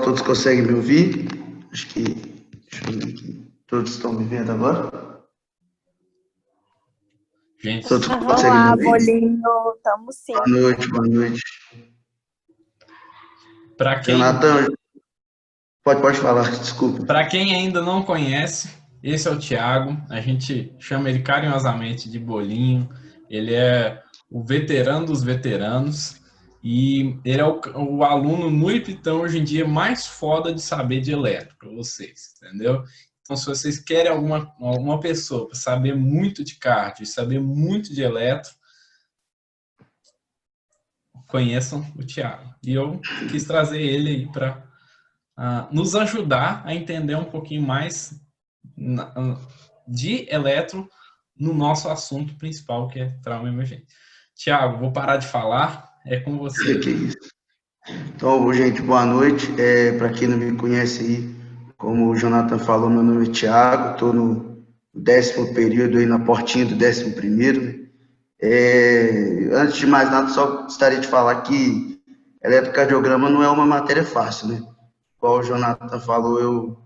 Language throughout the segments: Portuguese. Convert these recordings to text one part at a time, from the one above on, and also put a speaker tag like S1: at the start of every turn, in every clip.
S1: todos conseguem me ouvir? Acho que, deixa eu ver aqui. Todos estão me vendo agora?
S2: Gente,
S1: todos conseguem
S3: Olá,
S1: me ouvir?
S3: Bolinho, estamos sim.
S1: Boa noite, boa noite.
S2: para quem,
S1: Jonathan, pode falar, desculpa.
S2: para quem ainda não conhece, esse é o Thiago. A gente chama ele carinhosamente de Bolinho. Ele é o veterano dos veteranos e ele é o aluno no Ipitão hoje em dia mais foda de saber de eletro para vocês, entendeu? Então, se vocês querem alguma pessoa para saber muito de cardio e saber muito de eletro, conheçam o Thiago. E eu quis trazer ele aí para nos ajudar a entender um pouquinho mais de eletro no nosso assunto principal, que é trauma emergente. Thiago, vou parar de falar, é com você.
S1: Que isso. Então, gente, boa noite. Para quem não me conhece aí, como o Jonathan falou, meu nome é Thiago, estou no 10º período aí, na portinha do 11º. Antes de mais nada, só gostaria de falar que eletrocardiograma não é uma matéria fácil, né? Igual o Jonathan falou, eu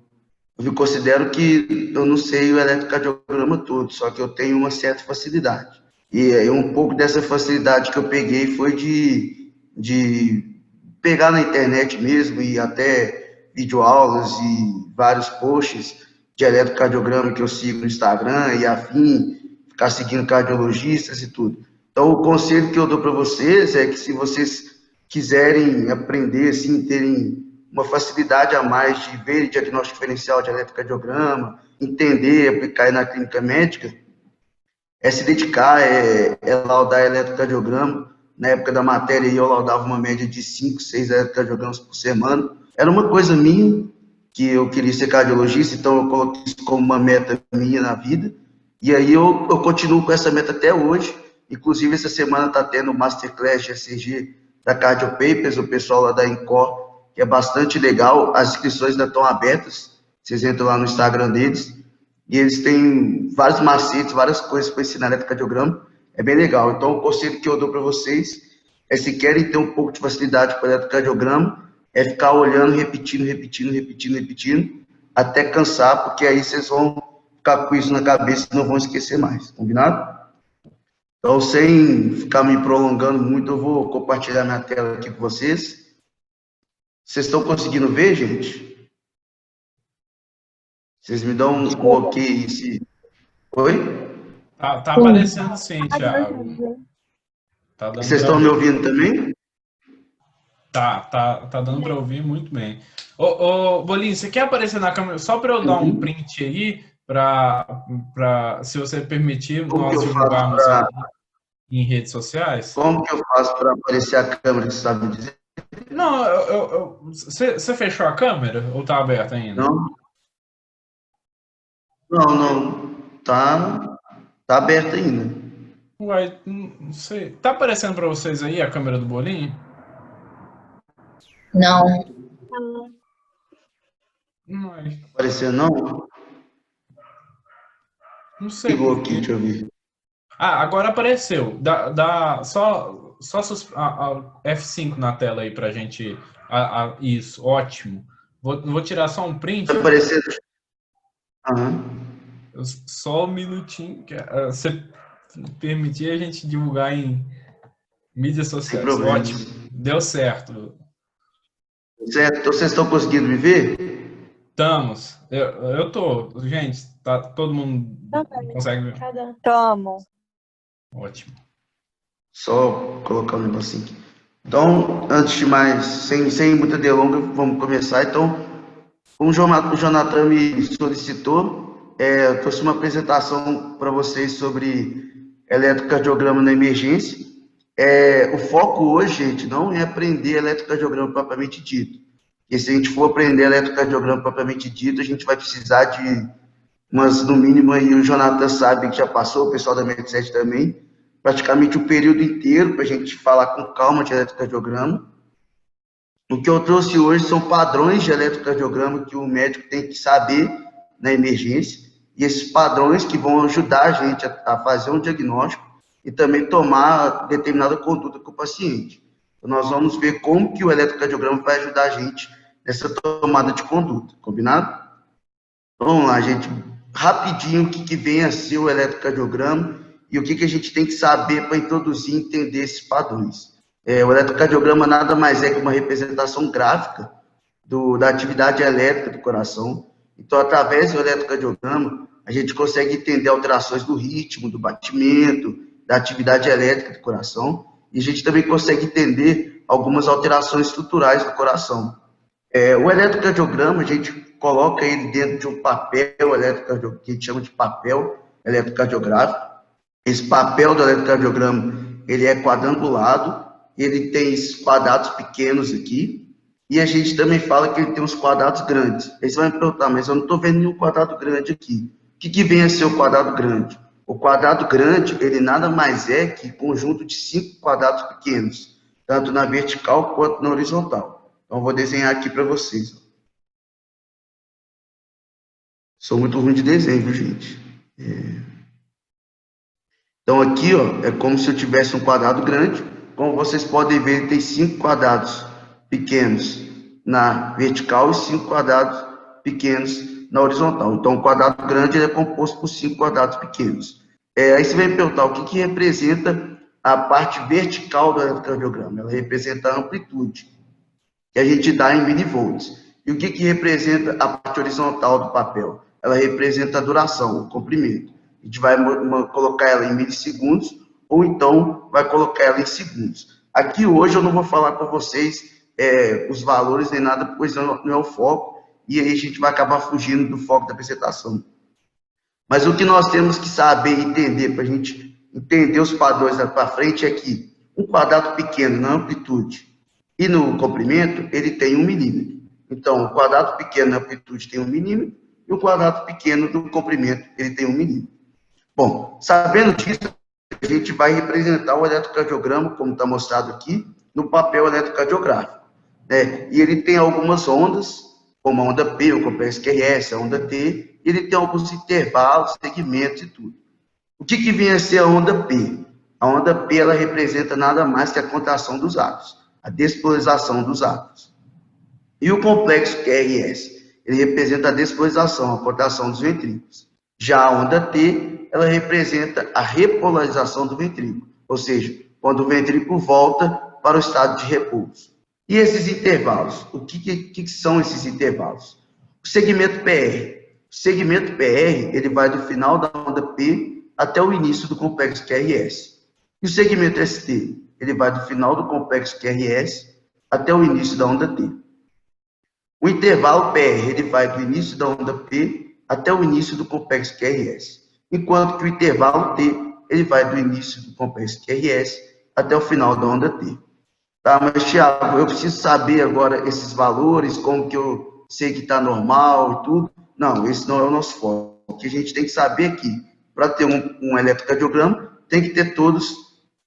S1: me considero que eu não sei o eletrocardiograma todo, só que eu tenho uma certa facilidade. E aí, um pouco dessa facilidade que eu peguei foi de pegar na internet mesmo e até videoaulas e vários posts de eletrocardiograma que eu sigo no Instagram e afim, ficar seguindo cardiologistas e tudo. Então, o conselho que eu dou para vocês é que se vocês quiserem aprender, assim, terem uma facilidade a mais de ver diagnóstico diferencial de eletrocardiograma, entender, aplicar na clínica médica, é se dedicar, laudar eletrocardiograma. Na época da matéria, eu laudava uma média de 5, 6 eletrocardiogramas por semana. Era uma coisa minha, que eu queria ser cardiologista, então eu coloquei isso como uma meta minha na vida. E aí eu continuo com essa meta até hoje. Inclusive, essa semana está tendo o Masterclass de ECG da Cardio Papers, o pessoal lá da Incor, que é bastante legal. As inscrições ainda estão abertas. Vocês entram lá no Instagram deles. E eles têm vários macetes, várias coisas para ensinar eletrocardiograma. É bem legal. Então, o conselho que eu dou para vocês é, se querem ter um pouco de facilidade com o eletrocardiograma, é ficar olhando, repetindo, até cansar, porque aí vocês vão ficar com isso na cabeça e não vão esquecer mais. Combinado? Então, sem ficar me prolongando muito, eu vou compartilhar minha tela aqui com vocês. Vocês estão conseguindo ver, gente? Vocês me dão um ok se... Oi?
S2: Tá aparecendo sim, Thiago. Tá dando
S1: Vocês estão me ouvindo também?
S2: Tá dando para ouvir muito bem. Ô, Bolinho, você quer aparecer na câmera? Só para eu dar um print aí, se você permitir, nós divulgarmos em redes sociais?
S1: Como que eu faço para aparecer a câmera, você sabe dizer?
S2: Não, você fechou a câmera ou tá aberta ainda?
S1: Não. Tá aberta ainda.
S2: Uai, não sei. Tá aparecendo para vocês aí a câmera do Bolinho?
S4: Não.
S2: Não é.
S1: Apareceu não?
S2: Não sei.
S1: Ligou aqui, deixa eu ver.
S2: Agora apareceu. Dá só F5 na tela aí pra gente. Isso, ótimo. Vou tirar só um print.
S1: Tá aparecendo? Aham.
S2: Só um minutinho. Se permitir a gente divulgar em mídias sociais. Ótimo. Deu certo.
S1: Certo. Então vocês estão conseguindo me ver?
S2: Estamos. Eu tô. Gente, tá todo mundo consegue ver?
S3: Tamo.
S2: Ótimo.
S1: Só colocar um negocinho aqui. Então, antes de mais, sem muita delonga, vamos começar. Então, como o Jonathan me solicitou, eu trouxe uma apresentação para vocês sobre eletrocardiograma na emergência. O foco hoje, gente, não é aprender eletrocardiograma propriamente dito. Porque se a gente for aprender eletrocardiograma propriamente dito, a gente vai precisar de no mínimo, aí o Jonathan sabe que já passou, o pessoal da Med7 também, praticamente o período inteiro para a gente falar com calma de eletrocardiograma. O que eu trouxe hoje são padrões de eletrocardiograma que o médico tem que saber na emergência, e esses padrões que vão ajudar a gente a fazer um diagnóstico e também tomar determinada conduta com o paciente. Então, nós vamos ver como que o eletrocardiograma vai ajudar a gente nessa tomada de conduta, combinado? Então, vamos lá, gente, rapidinho o que vem a ser o eletrocardiograma e o que a gente tem que saber para introduzir e entender esses padrões. O eletrocardiograma nada mais é que uma representação gráfica da atividade elétrica do coração. Então, através do eletrocardiograma, a gente consegue entender alterações do ritmo, do batimento, da atividade elétrica do coração, e a gente também consegue entender algumas alterações estruturais do coração. O eletrocardiograma, a gente coloca ele dentro de um papel eletrocardiográfico, que a gente chama de papel eletrocardiográfico. Esse papel do eletrocardiograma, ele é quadrangulado, ele tem esses quadrados pequenos aqui, e a gente também fala que ele tem uns quadrados grandes. Aí você vai me perguntar, mas eu não estou vendo nenhum quadrado grande aqui. O que vem a ser o quadrado grande? O quadrado grande, ele nada mais é que conjunto de 5 quadrados pequenos, tanto na vertical quanto na horizontal. Então, eu vou desenhar aqui para vocês. Sou muito ruim de desenho, viu, gente? Então, aqui, ó, é como se eu tivesse um quadrado grande. Como vocês podem ver, ele tem 5 quadrados pequenos na vertical e 5 quadrados pequenos na horizontal. Então, o quadrado grande ele é composto por 5 quadrados pequenos. Aí você vai me perguntar o que representa a parte vertical do eletrocardiograma. Ela representa a amplitude, que a gente dá em milivolts. E o que representa a parte horizontal do papel? Ela representa a duração, o comprimento. A gente vai colocar ela em milissegundos, ou então vai colocar ela em segundos. Aqui hoje eu não vou falar para vocês os valores nem nada, pois não é o foco, e aí a gente vai acabar fugindo do foco da apresentação. Mas o que nós temos que saber e entender, para a gente entender os padrões para frente, é que um quadrado pequeno na amplitude e no comprimento, ele tem 1 milímetro. Então, o quadrado pequeno na amplitude tem 1 milímetro, e o quadrado pequeno no comprimento, ele tem 1 milímetro. Bom, sabendo disso, a gente vai representar o eletrocardiograma, como está mostrado aqui, no papel eletrocardiográfico. E ele tem algumas ondas, como a onda P, o complexo QRS, a onda T, e ele tem alguns intervalos, segmentos e tudo. O que vem a ser a onda P? A onda P, ela representa nada mais que a contração dos átomos, a despolarização dos átomos. E o complexo QRS, ele representa a despolarização, a contração dos ventrículos. Já a onda T, ela representa a repolarização do ventrículo, ou seja, quando o ventrículo volta para o estado de repouso. E esses intervalos? O que são esses intervalos? O segmento PR. O segmento PR, ele vai do final da onda P até o início do complexo QRS. E o segmento ST, ele vai do final do complexo QRS até o início da onda T. O intervalo PR, ele vai do início da onda P até o início do complexo QRS. Enquanto que o intervalo T, ele vai do início do complexo QRS até o final da onda T. Tá, mas, Thiago, eu preciso saber agora esses valores, como que eu sei que está normal e tudo. Não, esse não é o nosso foco. O que a gente tem que saber aqui, para ter um eletrocardiograma, tem que ter todos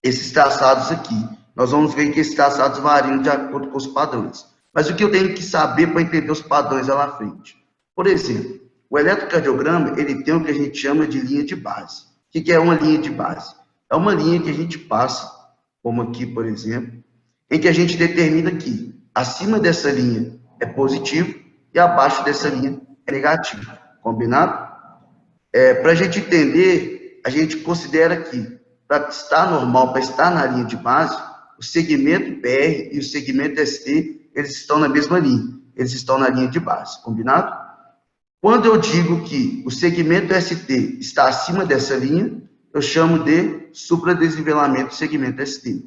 S1: esses traçados aqui. Nós vamos ver que esses traçados variam de acordo com os padrões. Mas o que eu tenho que saber para entender os padrões lá na frente? Por exemplo, o eletrocardiograma, ele tem o que a gente chama de linha de base. O que é uma linha de base? É uma linha que a gente passa, como aqui, por exemplo, em que a gente determina que acima dessa linha é positivo e abaixo dessa linha é negativo. Combinado? Para a gente entender, a gente considera que para estar normal, para estar na linha de base, o segmento PR e o segmento ST, eles estão na mesma linha. Eles estão na linha de base. Combinado? Quando eu digo que o segmento ST está acima dessa linha, eu chamo de supradesnivelamento do segmento ST.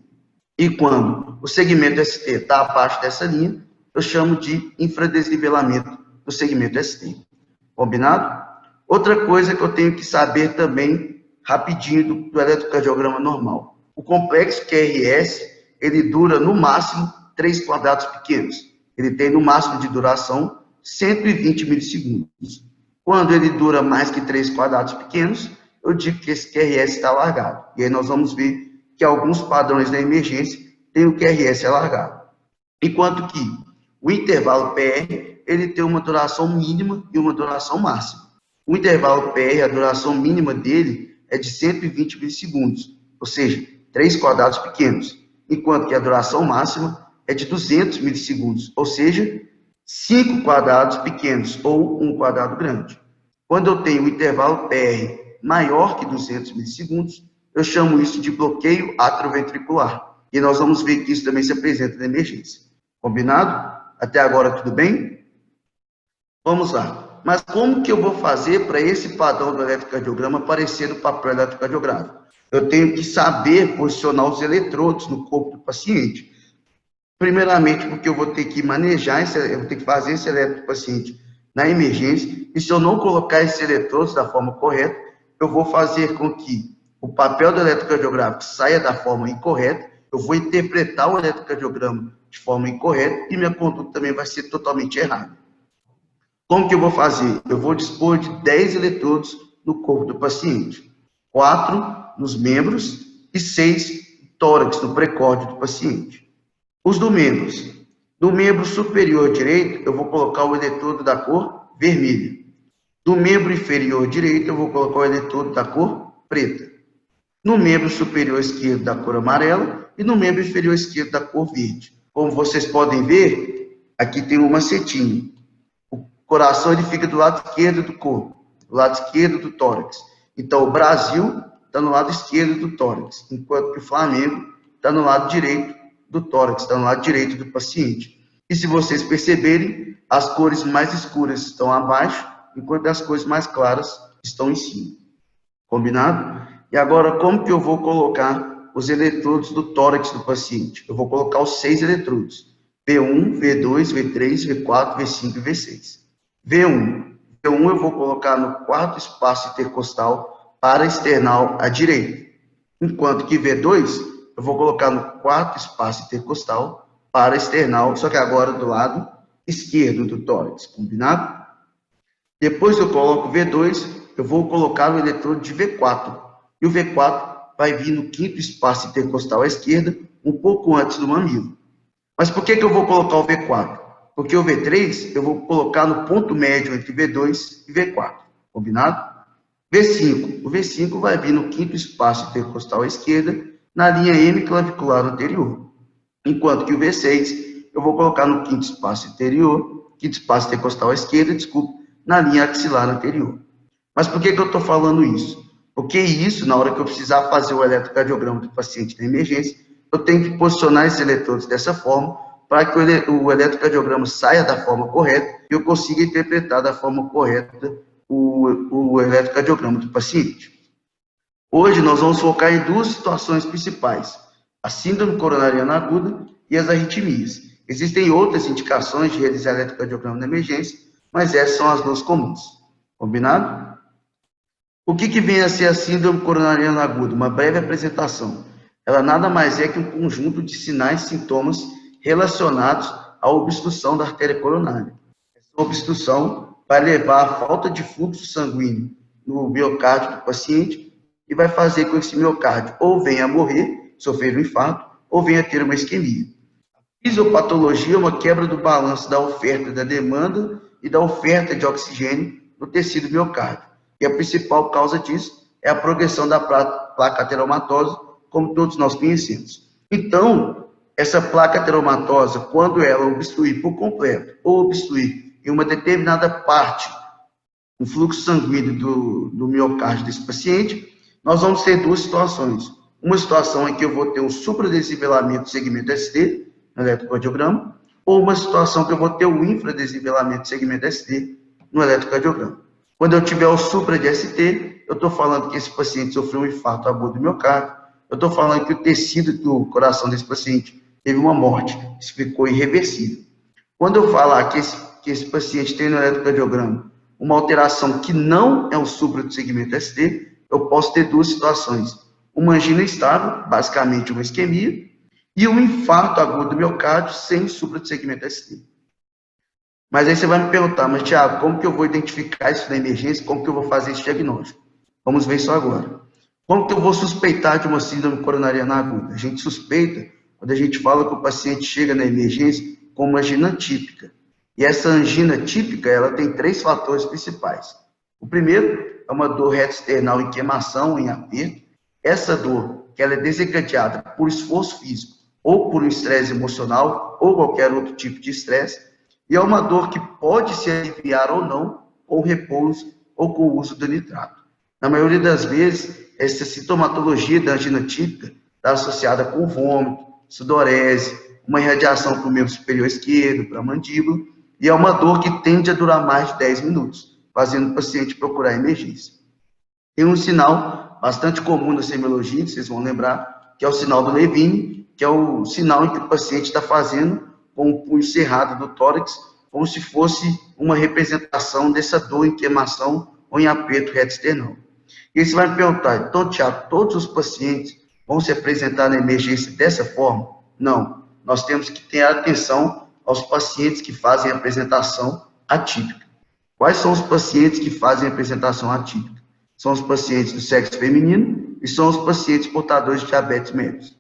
S1: E quando o segmento ST está abaixo dessa linha, eu chamo de infradesnivelamento do segmento ST. Combinado? Outra coisa que eu tenho que saber também, rapidinho, do eletrocardiograma normal. O complexo QRS, ele dura no máximo 3 quadrados pequenos. Ele tem no máximo de duração 120 milissegundos. Quando ele dura mais que 3 quadrados pequenos, eu digo que esse QRS está alargado. E aí nós vamos ver que alguns padrões da emergência têm o QRS alargado. Enquanto que o intervalo PR, ele tem uma duração mínima e uma duração máxima. O intervalo PR, a duração mínima dele é de 120 milissegundos, ou seja, 3 quadrados pequenos. Enquanto que a duração máxima é de 200 milissegundos, ou seja, 5 quadrados pequenos ou um quadrado grande. Quando eu tenho um intervalo PR maior que 200 milissegundos, eu chamo isso de bloqueio atrioventricular. E nós vamos ver que isso também se apresenta na emergência. Combinado? Até agora tudo bem? Vamos lá. Mas como que eu vou fazer para esse padrão do eletrocardiograma aparecer no papel eletrocardiográfico? Eu tenho que saber posicionar os eletrodos no corpo do paciente. Primeiramente, porque eu vou ter que manejar, eu vou ter que fazer esse eletro do paciente na emergência, e se eu não colocar esses eletrodos da forma correta, eu vou fazer com que o papel do eletrocardiográfico saia da forma incorreta, eu vou interpretar o eletrocardiograma de forma incorreta, e minha conduta também vai ser totalmente errada. Como que eu vou fazer? Eu vou dispor de 10 eletrodos no corpo do paciente, 4 nos membros e 6 no tórax, no precórdio do paciente. Os do membros. No membro superior direito, eu vou colocar o eletrodo da cor vermelha. No membro inferior direito, eu vou colocar o eletrodo da cor preta. No membro superior esquerdo, da cor amarela. E no membro inferior esquerdo, da cor verde. Como vocês podem ver, aqui tem um macetinho. O coração ele fica do lado esquerdo do corpo, do lado esquerdo do tórax. Então, o Brasil está no lado esquerdo do tórax, enquanto que o Flamengo está no lado direito do tórax, está no lado direito do paciente. E se vocês perceberem, as cores mais escuras estão abaixo, enquanto as cores mais claras estão em cima. Combinado? E agora, como que eu vou colocar os eletrodos do tórax do paciente? Eu vou colocar os 6 eletrodos. V1, V2, V3, V4, V5 e V6. V1 eu vou colocar no quarto espaço intercostal para external à direita. Enquanto que V2 eu vou colocar no quarto espaço intercostal para external, só que agora do lado esquerdo do tórax, combinado? Depois eu coloco o V2, eu vou colocar o eletrodo de V4. E o V4 vai vir no quinto espaço intercostal à esquerda, um pouco antes do mamilo. Mas por que eu vou colocar o V4? Porque o V3 eu vou colocar no ponto médio entre V2 e V4, combinado? V5, o V5 vai vir no quinto espaço intercostal à esquerda, na linha M clavicular anterior. Enquanto que o V6 eu vou colocar no quinto espaço intercostal à esquerda, na linha axilar anterior. Mas por que eu estou falando isso? Porque isso, na hora que eu precisar fazer o eletrocardiograma do paciente na emergência, eu tenho que posicionar esses eletrodos dessa forma, para que o eletrocardiograma saia da forma correta e eu consiga interpretar da forma correta o eletrocardiograma do paciente. Hoje nós vamos focar em duas situações principais, a síndrome coronariana aguda e as arritmias. Existem outras indicações de realizar eletrocardiograma na emergência, mas essas são as duas comuns. Combinado? O que vem a ser a síndrome coronariana aguda? Uma breve apresentação. Ela nada mais é que um conjunto de sinais e sintomas relacionados à obstrução da artéria coronária. Essa obstrução vai levar à falta de fluxo sanguíneo no miocárdio do paciente e vai fazer com que esse miocárdio ou venha a morrer, sofrer um infarto, ou venha a ter uma isquemia. A fisiopatologia é uma quebra do balanço da oferta e da demanda e da oferta de oxigênio no tecido miocárdio. E a principal causa disso é a progressão da placa ateromatosa, como todos nós conhecemos. Então, essa placa ateromatosa, quando ela obstruir por completo ou obstruir em uma determinada parte o fluxo sanguíneo do miocárdio desse paciente, nós vamos ter duas situações. Uma situação em que eu vou ter um supradesivelamento do segmento ST no eletrocardiograma, ou uma situação que eu vou ter o infradesivelamento do segmento ST no eletrocardiograma. Quando eu tiver o supra de ST, eu estou falando que esse paciente sofreu um infarto agudo do miocárdio, eu estou falando que o tecido do coração desse paciente teve uma morte, isso ficou irreversível. Quando eu falar que esse paciente tem no eletrocardiograma uma alteração que não é o supra do segmento ST, eu posso ter duas situações. Uma angina estável, basicamente uma isquemia, e um infarto agudo do miocárdio sem supra do segmento ST. Mas aí você vai me perguntar, mas Thiago, como que eu vou identificar isso na emergência? Como que eu vou fazer esse diagnóstico? Vamos ver isso agora. Como que eu vou suspeitar de uma síndrome coronariana aguda? A gente suspeita quando a gente fala que o paciente chega na emergência com uma angina típica. E essa angina típica, ela tem 3 fatores principais. O primeiro é uma dor reto-external em queimação, em aperto. Essa dor, que ela é desencadeada por esforço físico, ou por um estresse emocional, ou qualquer outro tipo de estresse. e é uma dor que pode se aliviar ou não com repouso ou com o uso do nitrato. Na maioria das vezes, essa sintomatologia da angina típica está associada com vômito, sudorese, uma irradiação para o membro superior esquerdo, para a mandíbula, e é uma dor que tende a durar mais de 10 minutos, fazendo o paciente procurar emergência. Tem um sinal bastante comum na semiologia, vocês vão lembrar, que é o sinal do Levine, que é o sinal em que o paciente está fazendo com o punho cerrado do tórax, como se fosse uma representação dessa dor em queimação ou em aperto reto external. E aí você vai me perguntar, então, Tiago, todos os pacientes vão se apresentar na emergência dessa forma? Não. Nós temos que ter atenção aos pacientes que fazem apresentação atípica. Quais são os pacientes que fazem apresentação atípica? São os pacientes do sexo feminino e são os pacientes portadores de diabetes mellitus. O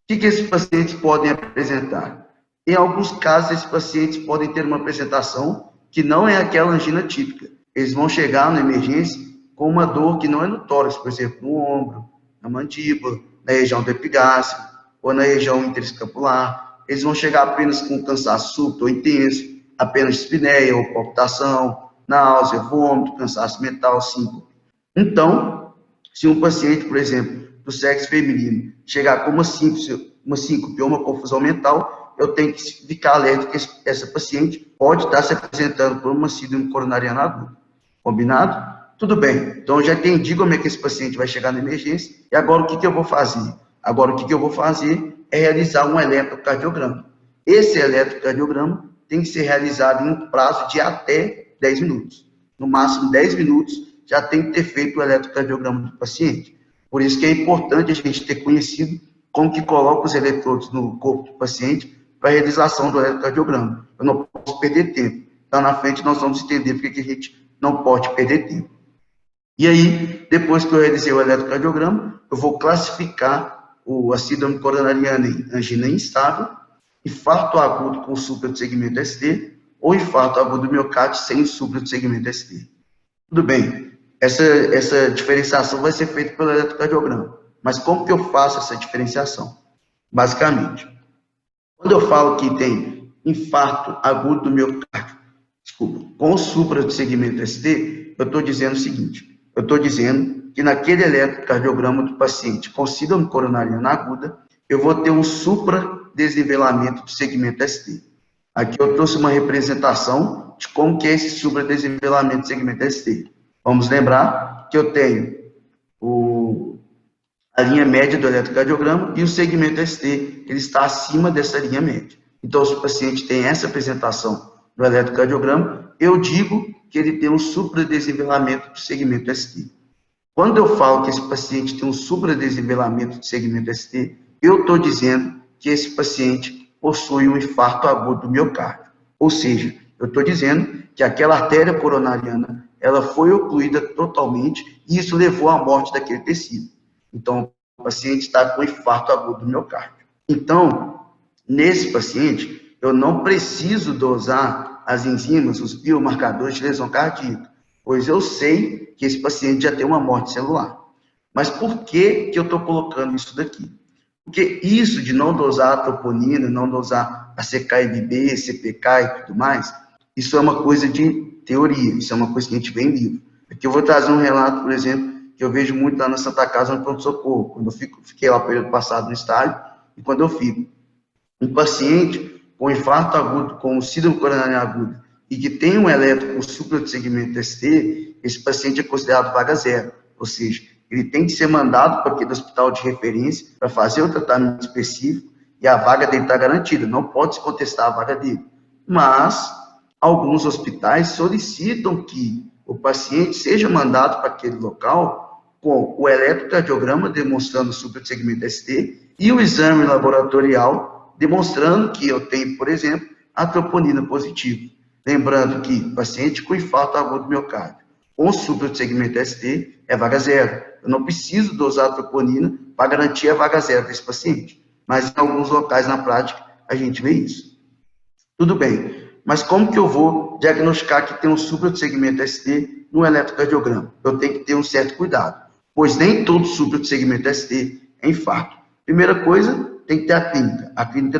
S1: que esses pacientes podem apresentar? Em alguns casos, esses pacientes podem ter uma apresentação que não é aquela angina típica. Eles vão chegar na emergência com uma dor que não é no tórax, por exemplo, no ombro, na mandíbula, na região do epigástrio ou na região interescapular. Eles vão chegar apenas com cansaço súbito ou intenso, apenas dispneia ou palpitação, náusea, vômito, cansaço mental, síncope. Então, se um paciente, por exemplo, do sexo feminino, chegar com uma síncope ou uma confusão mental, eu tenho que ficar alerta que essa paciente pode estar se apresentando por uma síndrome coronariana aguda. Combinado? Tudo bem. Então, eu já entendi como é que esse paciente vai chegar na emergência. E agora, o que eu vou fazer? Agora, o que eu vou fazer é realizar um eletrocardiograma. Esse eletrocardiograma tem que ser realizado em um prazo de até 10 minutos. No máximo 10 minutos, já tem que ter feito o eletrocardiograma do paciente. Por isso que é importante a gente ter conhecido como que coloca os eletrodos no corpo do paciente para a realização do eletrocardiograma. Eu não posso perder tempo. Então, na frente, nós vamos entender porque que a gente não pode perder tempo. E aí, depois que eu realizei o eletrocardiograma, eu vou classificar a síndrome coronariana em angina instável, infarto agudo com supra do segmento ST, ou infarto agudo do miocárdio sem supra do segmento ST. Tudo bem, essa diferenciação vai ser feita pelo eletrocardiograma. Mas como que eu faço essa diferenciação? Basicamente, quando eu falo que tem infarto agudo do miocárdio, com supra do segmento ST, eu estou dizendo o seguinte, eu estou dizendo que naquele eletrocardiograma do paciente com síndrome coronariana aguda, eu vou ter um supradesnivelamento do segmento ST. Aqui eu trouxe uma representação de como que é esse supradesnivelamento do segmento ST. Vamos lembrar que eu tenho a linha média do eletrocardiograma e o segmento ST, ele está acima dessa linha média. Então, se o paciente tem essa apresentação do eletrocardiograma, eu digo que ele tem um supradesnivelamento do segmento ST. Quando eu falo que esse paciente tem um supradesnivelamento do segmento ST, eu estou dizendo que esse paciente possui um infarto agudo do miocárdio. Ou seja, eu estou dizendo que aquela artéria coronariana, ela foi ocluída totalmente e isso levou à morte daquele tecido. Então, o paciente está com infarto agudo do miocárdio. Então, nesse paciente, eu não preciso dosar as enzimas, os biomarcadores de lesão cardíaca, pois eu sei que esse paciente já tem uma morte celular. Mas por que eu estou colocando isso daqui? Porque isso de não dosar a troponina, não dosar a CK-IBB, CPK e tudo mais, isso é uma coisa de teoria, isso é uma coisa que a gente vê em livro. Aqui eu vou trazer um relato, por exemplo, que eu vejo muito lá na Santa Casa, no pronto-socorro, quando eu fiquei lá no período passado no estágio, e quando eu fico. Um paciente com infarto agudo, com síndrome coronariana aguda, e que tem um eletro com supra de segmento ST, esse paciente é considerado vaga zero, ou seja, ele tem que ser mandado para aquele hospital de referência para fazer o tratamento específico e a vaga dele está garantida, não pode se contestar a vaga dele. Mas alguns hospitais solicitam que o paciente seja mandado para aquele local com o eletrocardiograma demonstrando supra de segmento ST e o exame laboratorial demonstrando que eu tenho, por exemplo, a troponina positiva. Lembrando que paciente com infarto agudo do miocárdio com supra de segmento ST é vaga zero. Eu não preciso dosar a troponina para garantir a vaga zero desse paciente. Mas em alguns locais na prática a gente vê isso. Tudo bem, mas como que eu vou diagnosticar que tem um supra de segmento ST no eletrocardiograma? Eu tenho que ter um certo cuidado, pois nem todo supra de segmento ST é infarto. Primeira coisa, tem que ter a clínica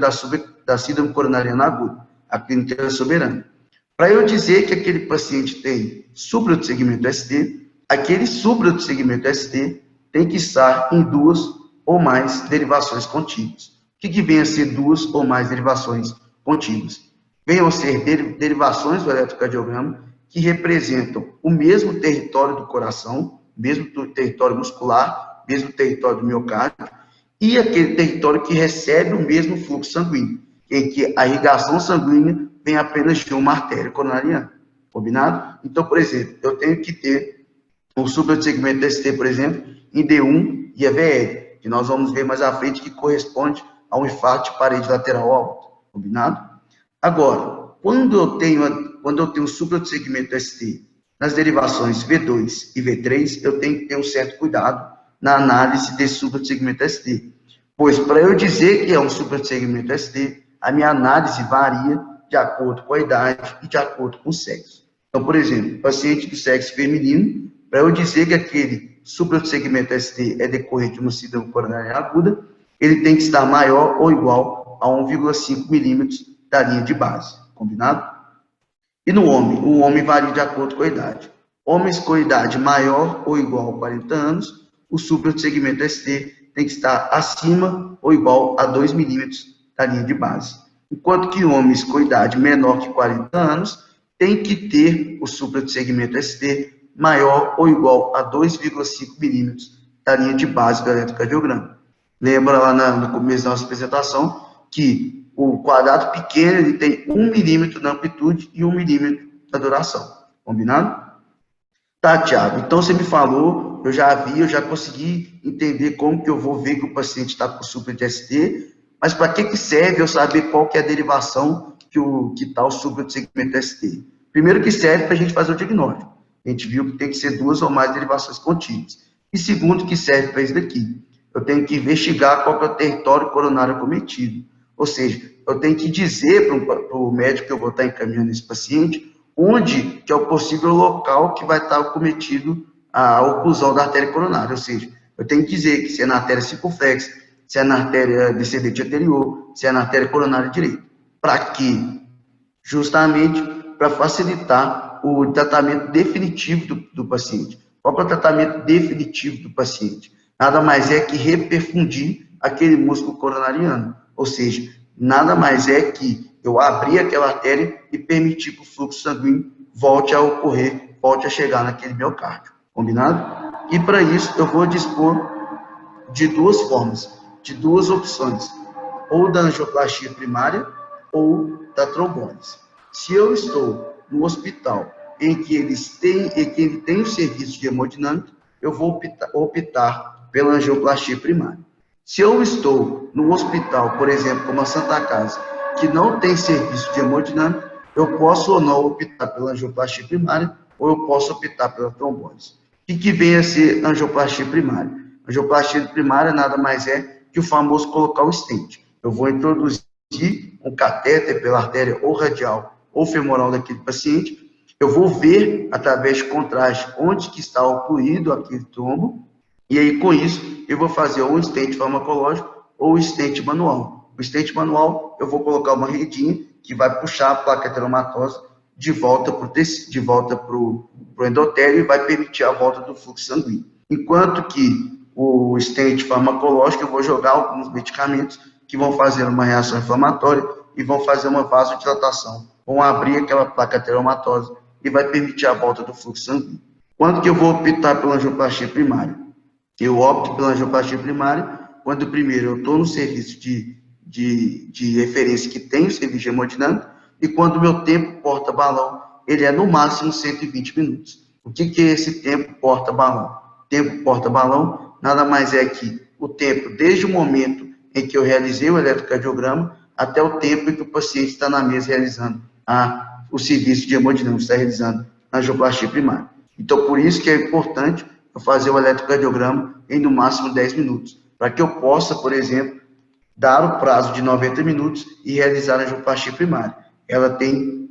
S1: da síndrome coronariana aguda, a clínica soberana. Para eu dizer que aquele paciente tem supra do segmento ST, aquele supra do segmento ST tem que estar em 2 ou mais derivações contíguas. O que vem a ser 2 ou mais derivações contíguas? Venham a ser derivações do eletrocardiograma que representam o mesmo território do coração, mesmo território muscular, mesmo território do miocárdio, e aquele território que recebe o mesmo fluxo sanguíneo, em que a irrigação sanguínea vem apenas de uma artéria coronariana. Combinado? Então, por exemplo, eu tenho que ter um supra do segmento ST, por exemplo, em D1 e AVL, que nós vamos ver mais à frente, que corresponde a um infarto de parede lateral alta. Combinado? Agora, quando eu tenho supra do segmento ST nas derivações V2 e V3, eu tenho que ter um certo cuidado na análise desse supra do segmento ST. Pois, para eu dizer que é um supra do segmento ST, a minha análise varia de acordo com a idade e de acordo com o sexo. Então, por exemplo, paciente do sexo feminino, para eu dizer que aquele supra do segmento ST é decorrente de uma síndrome coronária aguda, ele tem que estar maior ou igual a 1,5 milímetros da linha de base. Combinado? E no homem? O homem varia de acordo com a idade. Homens com idade maior ou igual a 40 anos, o supra do segmento ST tem que estar acima ou igual a 2 milímetros da linha de base. Enquanto que homens com idade menor que 40 anos tem que ter o supra do segmento ST maior ou igual a 2,5 milímetros da linha de base do eletrocardiograma. Lembra lá no começo da nossa apresentação que o quadrado pequeno ele tem 1 milímetro na amplitude e 1 milímetro na duração. Combinado? Tá, Thiago. Então você me falou, eu já consegui entender como que eu vou ver que o paciente está com supra de ST, mas para que serve eu saber qual que é a derivação que está o supra do segmento ST? Primeiro que serve para a gente fazer o diagnóstico. A gente viu que tem que ser 2 ou mais derivações contínuas. E segundo que serve para isso daqui. Eu tenho que investigar qual que é o território coronário acometido. Ou seja, eu tenho que dizer para o médico que eu vou estar encaminhando esse paciente onde que é o possível local que vai estar acometido a oclusão da artéria coronária. Ou seja, eu tenho que dizer que se é na artéria circunflexa, se é na artéria descendente anterior, se é na artéria coronária direita. Para quê? Justamente para facilitar o tratamento definitivo do paciente. Qual é o tratamento definitivo do paciente? Nada mais é que reperfundir aquele músculo coronariano. Ou seja, nada mais é que eu abrir aquela artéria e permitir que o fluxo sanguíneo volte a ocorrer, volte a chegar naquele miocárdio. Combinado? E para isso eu vou dispor de 2 formas, de 2 opções, ou da angioplastia primária ou da trombólise. Se eu estou no hospital em que ele tem o serviço de hemodinâmica, eu vou optar pela angioplastia primária. Se eu estou no hospital, por exemplo, como a Santa Casa, que não tem serviço de hemodinâmica, eu posso ou não optar pela angioplastia primária, ou eu posso optar pela trombólise. O que vem a ser angioplastia primária? Angioplastia primária nada mais é que o famoso colocar o stent. Eu vou introduzir um catéter pela artéria ou radial ou femoral daquele paciente, eu vou ver, através de contraste, onde que está ocluído aquele trombo, e aí, com isso, eu vou fazer ou um stent farmacológico ou um stent manual. O stent manual, eu vou colocar uma redinha que vai puxar a placa ateromatosa de volta para o endotélio e vai permitir a volta do fluxo sanguíneo. Enquanto que o stent farmacológico, eu vou jogar alguns medicamentos que vão fazer uma reação inflamatória e vão fazer uma vasodilatação, vão abrir aquela placa ateromatosa e vai permitir a volta do fluxo sanguíneo. Quando que eu vou optar pela angioplastia primária? Eu opto pela angioplastia primária quando, primeiro, eu estou no serviço de referência que tem o serviço de hemodinâmica e quando o meu tempo porta-balão, ele é no máximo 120 minutos. O que é esse tempo porta-balão? Tempo porta-balão nada mais é que o tempo desde o momento em que eu realizei o eletrocardiograma até o tempo em que o paciente está na mesa realizando o serviço de hemodinâmica, está realizando a angioplastia primária. Então, por isso que é importante eu fazer o eletrocardiograma em no máximo 10 minutos, para que eu possa, por exemplo, dar o prazo de 90 minutos e realizar a angioplastia primária. Ela tem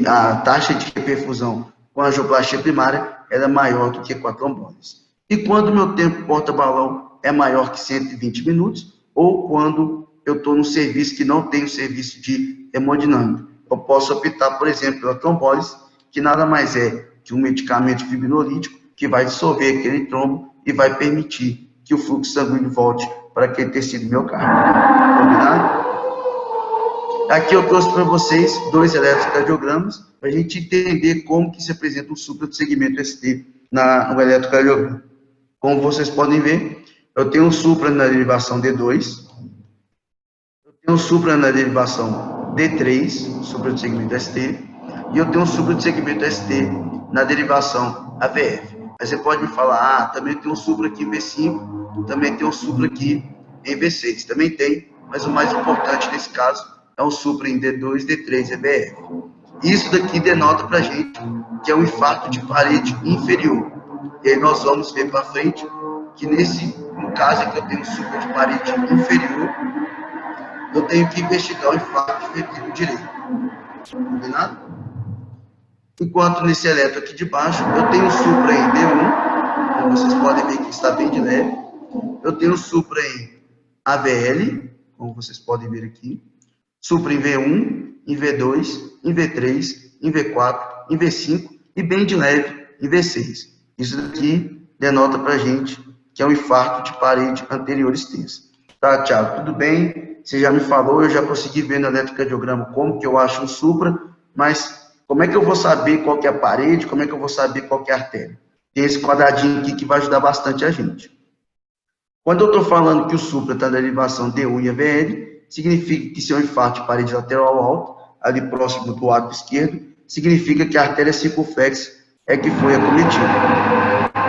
S1: a taxa de reperfusão com a angioplastia primária, ela é maior do que com a trombólise. E quando o meu tempo porta-balão é maior que 120 minutos, ou quando eu estou num serviço que não tem o serviço de hemodinâmica, eu posso optar, por exemplo, pela trombólise, que nada mais é que um medicamento fibrinolítico que vai dissolver aquele trombo e vai permitir que o fluxo sanguíneo volte para aquele tecido miocárdio. Combinado? Aqui eu trouxe para vocês 2 eletrocardiogramas para a gente entender como que se apresenta um supra do segmento ST no eletrocardiograma. Como vocês podem ver, eu tenho um supra na derivação D2, eu tenho um supra na derivação D3, supra do segmento ST, e eu tenho um supra do segmento ST na derivação AVF. Aí você pode me falar, também tem um supra aqui em V5, também tem um supra aqui em V6. Também tem, mas o mais importante nesse caso é o supra em D2, D3 e VF. Isso daqui denota para a gente que é um infarto de parede inferior. E aí nós vamos ver para frente que no caso em que eu tenho um supra de parede inferior, eu tenho que investigar o infarto de ventrículo direito. Combinado? Enquanto nesse eletro aqui de baixo, eu tenho um supra em D1, como vocês podem ver que está bem de leve. Eu tenho um supra em AVL, como vocês podem ver aqui. Supra em V1, em V2, em V3, em V4, em V5 e bem de leve em V6. Isso daqui denota para a gente que é um infarto de parede anterior extensa. Tá, Thiago? Tudo bem? Você já me falou, eu já consegui ver no eletrocardiograma como que eu acho um supra, mas como é que eu vou saber qual que é a parede, como é que eu vou saber qual que é a artéria? Tem esse quadradinho aqui que vai ajudar bastante a gente. Quando eu estou falando que o supra está na derivação D1 e AVL, significa que se é um infarto de parede lateral alta, ali próximo do ápice esquerdo, significa que a artéria circunflexa é que foi acometida.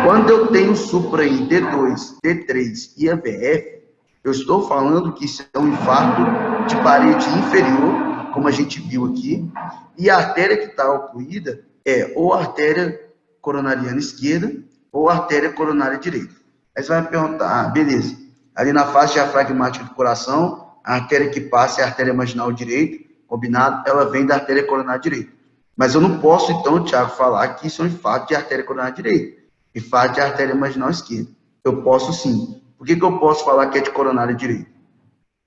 S1: Quando eu tenho supra em D2, D3 e AVF, eu estou falando que isso é um infarto de parede inferior, como a gente viu aqui, e a artéria que está ocluída é ou a artéria coronariana esquerda ou a artéria coronária direita. Aí você vai me perguntar, beleza, ali na face diafragmática do coração, a artéria que passa é a artéria marginal direita, combinado, ela vem da artéria coronária direita. Mas eu não posso, então, Thiago, falar que isso é um infarto de artéria coronária direita, infarto de artéria marginal esquerda. Eu posso sim. Por que eu posso falar que é de coronária direita?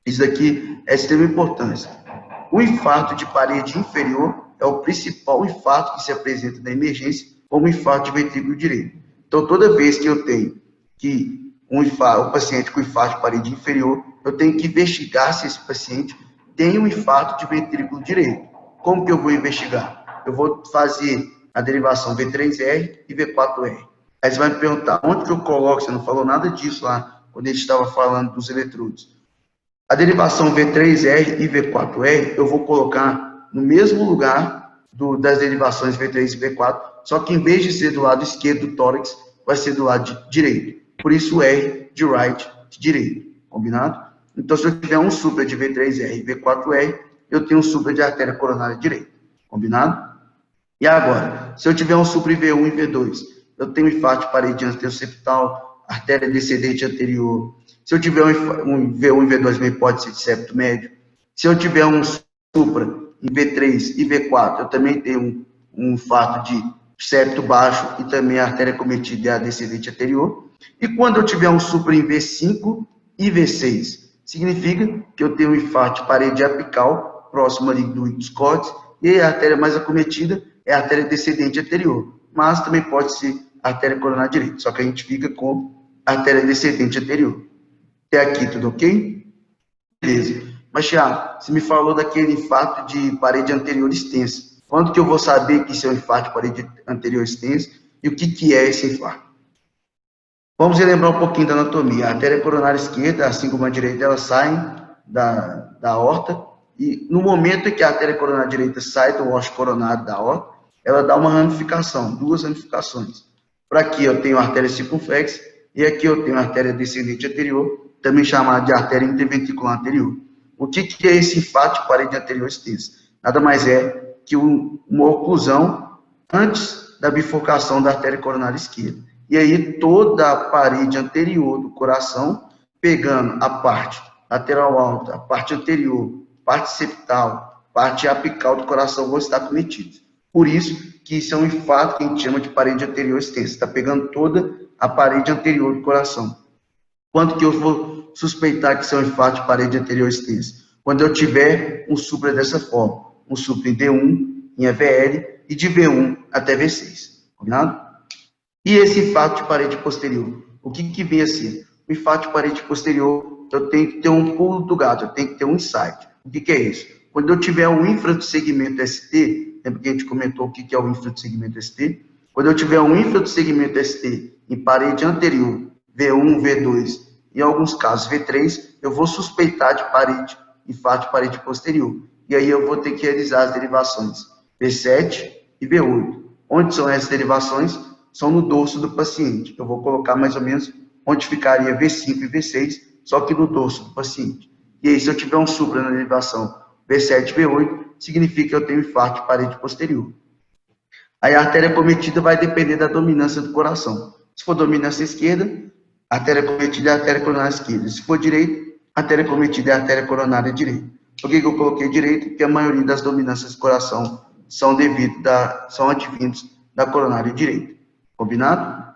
S1: Isso daqui é de extrema importância. O infarto de parede inferior é o principal infarto que se apresenta na emergência como infarto de ventrículo direito. Então, toda vez que eu tenho um paciente com infarto de parede inferior, eu tenho que investigar se esse paciente tem um infarto de ventrículo direito. Como que eu vou investigar? Eu vou fazer a derivação V3R e V4R. Aí você vai me perguntar, onde que eu coloco? Você não falou nada disso lá, quando a gente estava falando dos eletrodos. A derivação V3R e V4R, eu vou colocar no mesmo lugar das derivações V3 e V4, só que em vez de ser do lado esquerdo do tórax, vai ser do lado direito. Por isso, R de right, de direito. Combinado? Então, se eu tiver um supra de V3R e V4R, eu tenho um supra de artéria coronária direita. Combinado? E agora, se eu tiver um supra em V1 e V2, eu tenho infarto de parede anteroseptal, artéria descendente anterior. Se eu tiver um V1 e V2, uma hipótese de septo médio. Se eu tiver um supra em V3 e V4, eu também tenho um infarto de septo baixo e também a artéria cometida é a descendente anterior. E quando eu tiver um supra em V5 e V6, significa que eu tenho um infarto de parede apical, próximo ali do ictus córtex, e a artéria mais acometida é a artéria descendente anterior, mas também pode ser a artéria coronária direita, só que a gente fica com a artéria descendente anterior. Até aqui, tudo ok? Beleza. Mas, Thiago, você me falou daquele infarto de parede anterior extensa. Quando que eu vou saber que isso é um infarto de parede anterior extensa e o que é esse infarto? Vamos relembrar um pouquinho da anatomia. A artéria coronária esquerda, assim como a direita, elas saem da aorta, e no momento em que a artéria coronária direita sai do ósseo coronário da aorta, ela dá uma ramificação, 2 ramificações. Para aqui eu tenho a artéria circunflexa, e aqui eu tenho a artéria descendente anterior, também chamada de artéria interventricular anterior. O que é esse infarto de parede anterior extensa? Nada mais é que uma oclusão antes da bifurcação da artéria coronária esquerda. E aí toda a parede anterior do coração, pegando a parte lateral alta, a parte anterior, parte septal, parte apical do coração vão estar cometidos. Por isso que isso é um infarto que a gente chama de parede anterior extensa. Está pegando toda a parede anterior do coração. Quando que eu vou suspeitar que isso é um infarto de parede anterior extensa? Quando eu tiver um supra dessa forma. um supra em V1, em EVL, e de V1 até V6, combinado? E esse infarto de parede posterior, o que vem a ser? O infarto de parede posterior, eu tenho que ter um pulo do gato, eu tenho que ter um insight. O que é isso? Quando eu tiver um infra do segmento ST, lembra que a gente comentou o que é o infra do segmento ST? Quando eu tiver um infra do segmento ST em parede anterior, V1, V2, em alguns casos V3, eu vou suspeitar de parede, infarto de parede posterior. E aí eu vou ter que realizar as derivações V7 e V8. Onde são essas derivações? São no dorso do paciente. Eu vou colocar mais ou menos onde ficaria V5 e V6, só que no dorso do paciente. E aí, se eu tiver um supra na derivação V7 e V8, significa que eu tenho infarto de parede posterior. Aí a artéria cometida vai depender da dominância do coração. Se for dominância esquerda, a artéria cometida é a artéria coronária esquerda. Se for direita, a artéria cometida é a artéria coronária direita. Por que eu coloquei direita? Porque a maioria das dominâncias do coração são advindos da coronária direita. Combinado?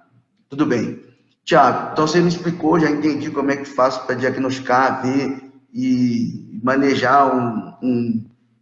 S1: Tudo bem. Tiago, então você me explicou, já entendi como é que faço para diagnosticar, ver e manejar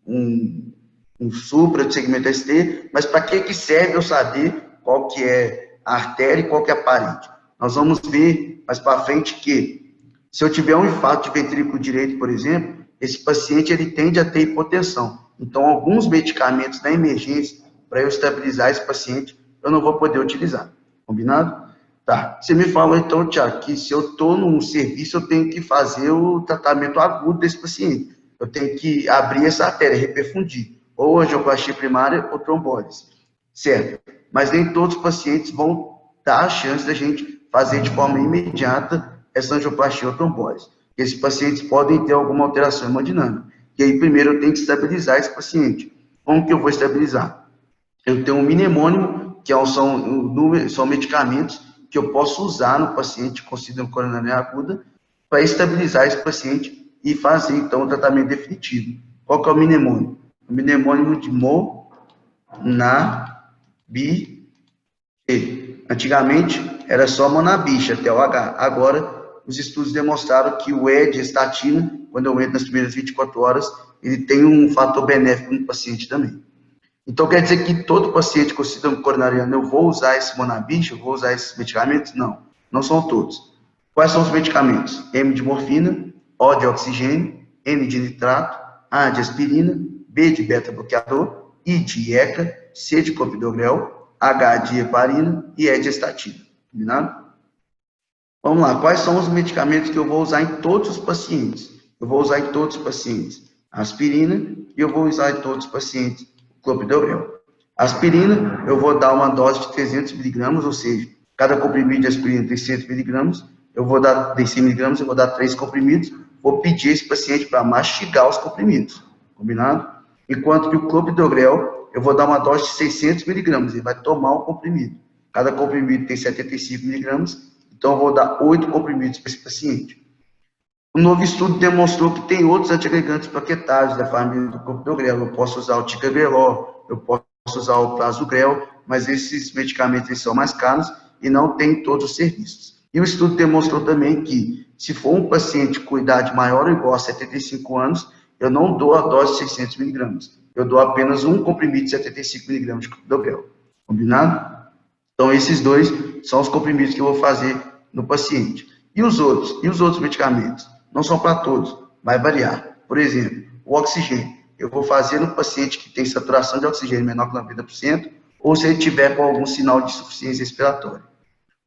S1: um supra de segmento ST, mas para que serve eu saber qual que é a artéria e qual que é a parede? Nós vamos ver mais para frente que, se eu tiver um infarto de ventrículo direito, por exemplo, esse paciente ele tende a ter hipotensão. Então, alguns medicamentos da emergência, para eu estabilizar esse paciente, eu não vou poder utilizar. Combinado? Tá. Você me falou então, Tiago, que se eu estou num serviço, eu tenho que fazer o tratamento agudo desse paciente. Eu tenho que abrir essa artéria, reperfundir. Ou angioplastia primária ou trombólise. Certo. Mas nem todos os pacientes vão dar a chance da gente fazer de forma imediata essa angioplastia ou trombólise. Esses pacientes podem ter alguma alteração hemodinâmica. E aí, primeiro, eu tenho que estabilizar esse paciente. Como que eu vou estabilizar? Eu tenho um mnemônimo, que são medicamentos que eu posso usar no paciente com síndrome coronariana aguda para estabilizar esse paciente e fazer, então, o tratamento definitivo. Qual que é o mnemônimo? O mnemônimo de Monabixer. Antigamente, era só Monabiche, até o H. Agora, os estudos demonstraram que o estatina, quando eu entro nas primeiras 24 horas, ele tem um fator benéfico no paciente também. Então, quer dizer que todo paciente com síndrome coronariana, eu vou usar esse Monabiche, eu vou usar esses medicamentos? Não, não são todos. Quais são os medicamentos? M de morfina, O de oxigênio, N de nitrato, A de aspirina, B de beta-bloqueador, I de ECA, C de clopidogrel, H de heparina e E de estatina. Combinado? Vamos lá, quais são os medicamentos que eu vou usar em todos os pacientes? Eu vou usar em todos os pacientes a aspirina e eu vou usar em todos os pacientes o clopidogrel. Aspirina, eu vou dar uma dose de 300 miligramas, ou seja, cada comprimido de aspirina tem 100 miligramas, eu vou dar 100 miligramas, eu vou dar 3 comprimidos, vou pedir esse paciente para mastigar os comprimidos, combinado? Enquanto que o clopidogrel, eu vou dar uma dose de 600 miligramas, ele vai tomar o comprimido. Cada comprimido tem 75 miligramas, então eu vou dar 8 comprimidos para esse paciente. Um novo estudo demonstrou que tem outros antiagregantes plaquetários da família do clopidogrel. Eu posso usar o ticagrelor, eu posso usar o prasugrel, mas esses medicamentos eles são mais caros e não tem todos os serviços. E o estudo demonstrou também que, se for um paciente com idade maior ou igual a 75 anos, eu não dou a dose de 600 miligramas. Eu dou apenas um comprimido de 75 miligramas de clopidogrel. Combinado? Então, esses dois são os comprimidos que eu vou fazer no paciente. E os outros medicamentos? Não são para todos, vai variar. Por exemplo, o oxigênio. Eu vou fazer no paciente que tem saturação de oxigênio menor que 90%, ou se ele tiver com algum sinal de insuficiência respiratória.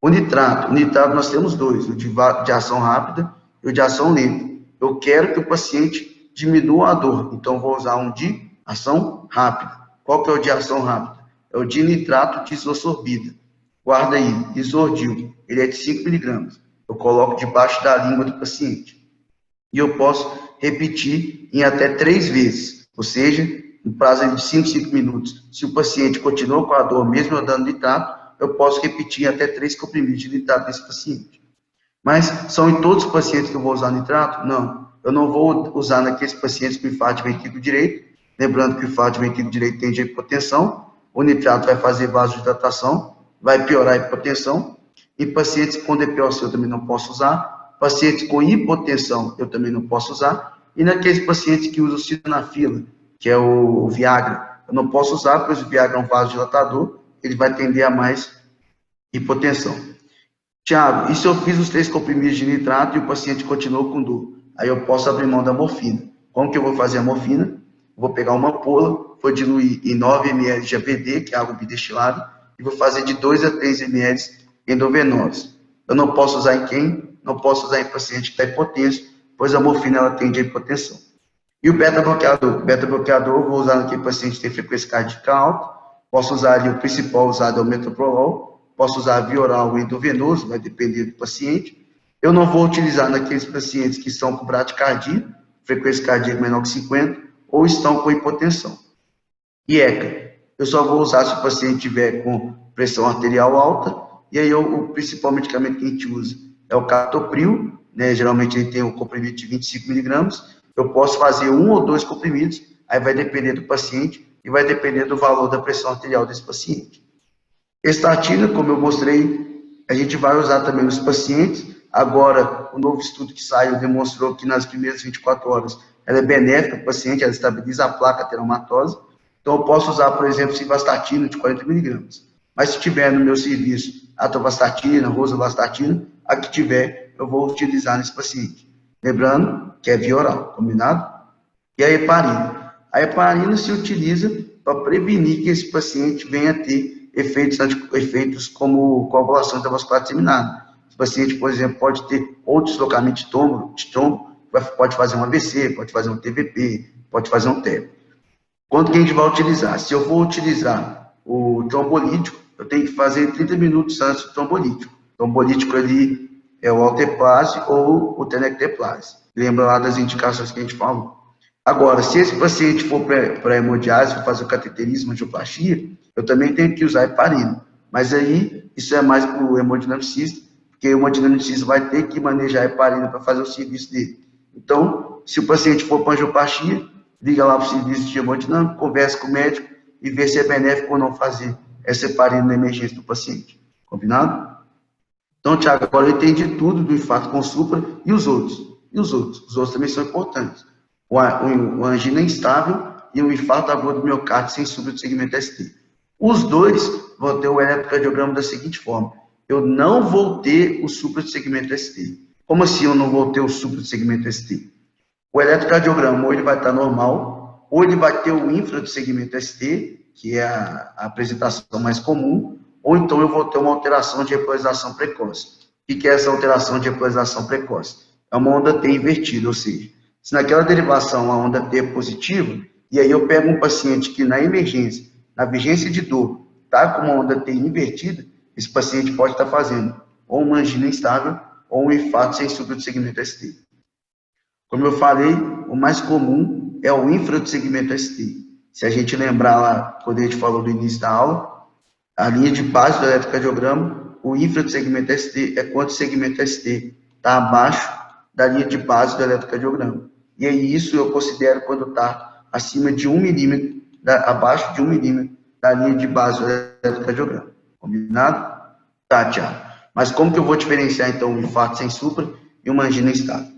S1: O nitrato nós temos dois, o de ação rápida e o de ação lenta. Eu quero que o paciente diminua a dor, então vou usar um de ação rápida. Qual que é o de ação rápida? É o de nitrato de isosorbida. Guarda aí, Isordil, ele é de 5 miligramas. Eu coloco debaixo da língua do paciente. E eu posso repetir em até 3 vezes, ou seja, em prazo de 5 minutos. Se o paciente continua com a dor, mesmo eu dando nitrato, eu posso repetir em até 3 comprimidos de nitrato nesse paciente. Mas são em todos os pacientes que eu vou usar nitrato? Não. Eu não vou usar naqueles pacientes com infarto de ventrículo direito, lembrando que o infarto de ventrículo direito tende a hipotensão, o nitrato vai fazer vasodilatação, vai piorar a hipotensão. Em pacientes com DPOC eu também não posso usar. Pacientes com hipotensão eu também não posso usar. E naqueles pacientes que usam sildenafila, que é o Viagra. Eu não posso usar, porque o Viagra é um vasodilatador, ele vai tender a mais hipotensão. Tiago, e se eu fiz os 3 comprimidos de nitrato e o paciente continuou com dor? Aí eu posso abrir mão da morfina. Como que eu vou fazer a morfina? Vou pegar uma ampola, vou diluir em 9 ml de ABD, que é água bidestilada, e vou fazer de 2 a 3 ml endovenosos. Eu não posso usar em quem? Não posso usar em paciente que está hipotenso, pois a morfina ela tende à hipotensão. E o beta-bloqueador? O beta-bloqueador eu vou usar naquele paciente que tem frequência cardíaca alta, posso usar ali o principal usado é o metoprolol, posso usar via oral ou endovenoso, vai depender do paciente. Eu não vou utilizar naqueles pacientes que estão com bradicardia, frequência cardíaca menor que 50, ou estão com hipotensão. E ECA, eu só vou usar se o paciente tiver com pressão arterial alta, e aí o principal medicamento que a gente usa é o captopril, né? Geralmente ele tem um comprimido de 25 miligramas, eu posso fazer 1 ou 2 comprimidos, aí vai depender do paciente e vai depender do valor da pressão arterial desse paciente. Estatina, como eu mostrei, a gente vai usar também nos pacientes. Agora, o novo estudo que saiu demonstrou que nas primeiras 24 horas ela é benéfica para o paciente, ela estabiliza a placa teromatose. Então, eu posso usar, por exemplo, simvastatina de 40 miligramas. Mas se tiver no meu serviço atorvastatina, rosuvastatina, a que tiver, eu vou utilizar nesse paciente. Lembrando que é via oral, combinado? E a heparina? A heparina se utiliza para prevenir que esse paciente venha a ter efeitos como coagulação intravascular disseminada. O paciente, por exemplo, pode ter ou deslocamento de estômago, pode fazer um AVC, pode fazer um TVP, pode fazer um TEP. Quanto que a gente vai utilizar? Se eu vou utilizar o trombolítico, eu tenho que fazer 30 minutos antes do trombolítico. O trombolítico ali é o alteplase ou o tenecteplase. Lembra lá das indicações que a gente falou. Agora, se esse paciente for para hemodiálise, for fazer o cateterismo, angioplastia, eu também tenho que usar heparina. Mas aí, isso é mais para o hemodinamicista, porque o hemodinamicista vai ter que manejar a heparina para fazer o serviço dele. Então, se o paciente for para angioplastia, liga lá para o serviço de hemodinâmico, conversa com o médico e vê se é benéfico ou não fazer essa heparina na emergência do paciente. Combinado? Então, Thiago, agora eu entendi tudo do infarto com supra e os outros. Os outros também são importantes. O angina instável e o infarto agudo do miocárdio sem supra de segmento ST. Os dois vão ter o eletrocardiograma da seguinte forma: eu não vou ter o supra de segmento ST. Como assim eu não vou ter o supra de segmento ST? O eletrocardiograma ou ele vai estar normal, ou ele vai ter o infra de segmento ST, que é a apresentação mais comum, ou então eu vou ter uma alteração de repolarização precoce. O que é essa alteração de repolarização precoce? É uma onda T invertida, ou seja, se naquela derivação a onda T é positiva, e aí eu pego um paciente que na emergência, na vigência de dor, está com uma onda T invertida, esse paciente pode estar fazendo ou uma angina instável ou um infarto sem supra de segmento ST. Como eu falei, o mais comum é o infra de segmento ST. Se a gente lembrar lá, quando a gente falou do início da aula, a linha de base do eletrocardiograma, o infra de segmento ST é quando o segmento ST está abaixo da linha de base do eletrocardiograma. E aí isso eu considero quando está acima de 1 milímetro, abaixo de 1 milímetro da linha de base do eletrocardiograma. Combinado? Tá, Thiago. Mas como que eu vou diferenciar, então, um infarto sem supra e uma angina instável?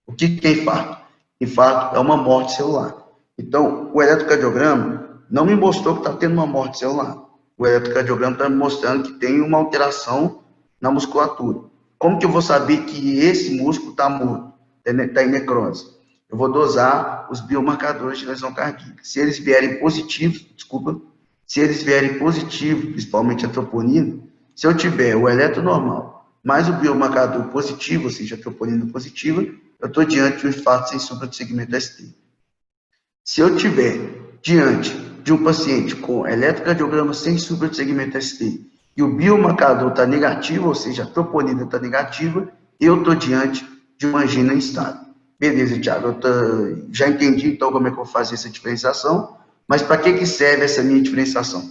S1: O que é infarto? Infarto é uma morte celular. Então, o eletrocardiograma não me mostrou que está tendo uma morte celular. O eletrocardiograma está me mostrando que tem uma alteração na musculatura. Como que eu vou saber que esse músculo está morto, está em necrose? Eu vou dosar os biomarcadores de lesão cardíaca. Se eles vierem positivos, principalmente a troponina, se eu tiver o eletro normal, mais o biomarcador positivo, ou seja, a troponina positiva, eu estou diante de um infarto sem supra de segmento ST. Se eu tiver diante de um paciente com eletrocardiograma sem supra de segmento ST e o biomarcador está negativo, ou seja, a troponina está negativa, eu estou diante de uma angina instável. Beleza, Thiago, já entendi então como é que eu vou fazer essa diferenciação, mas para que serve essa minha diferenciação?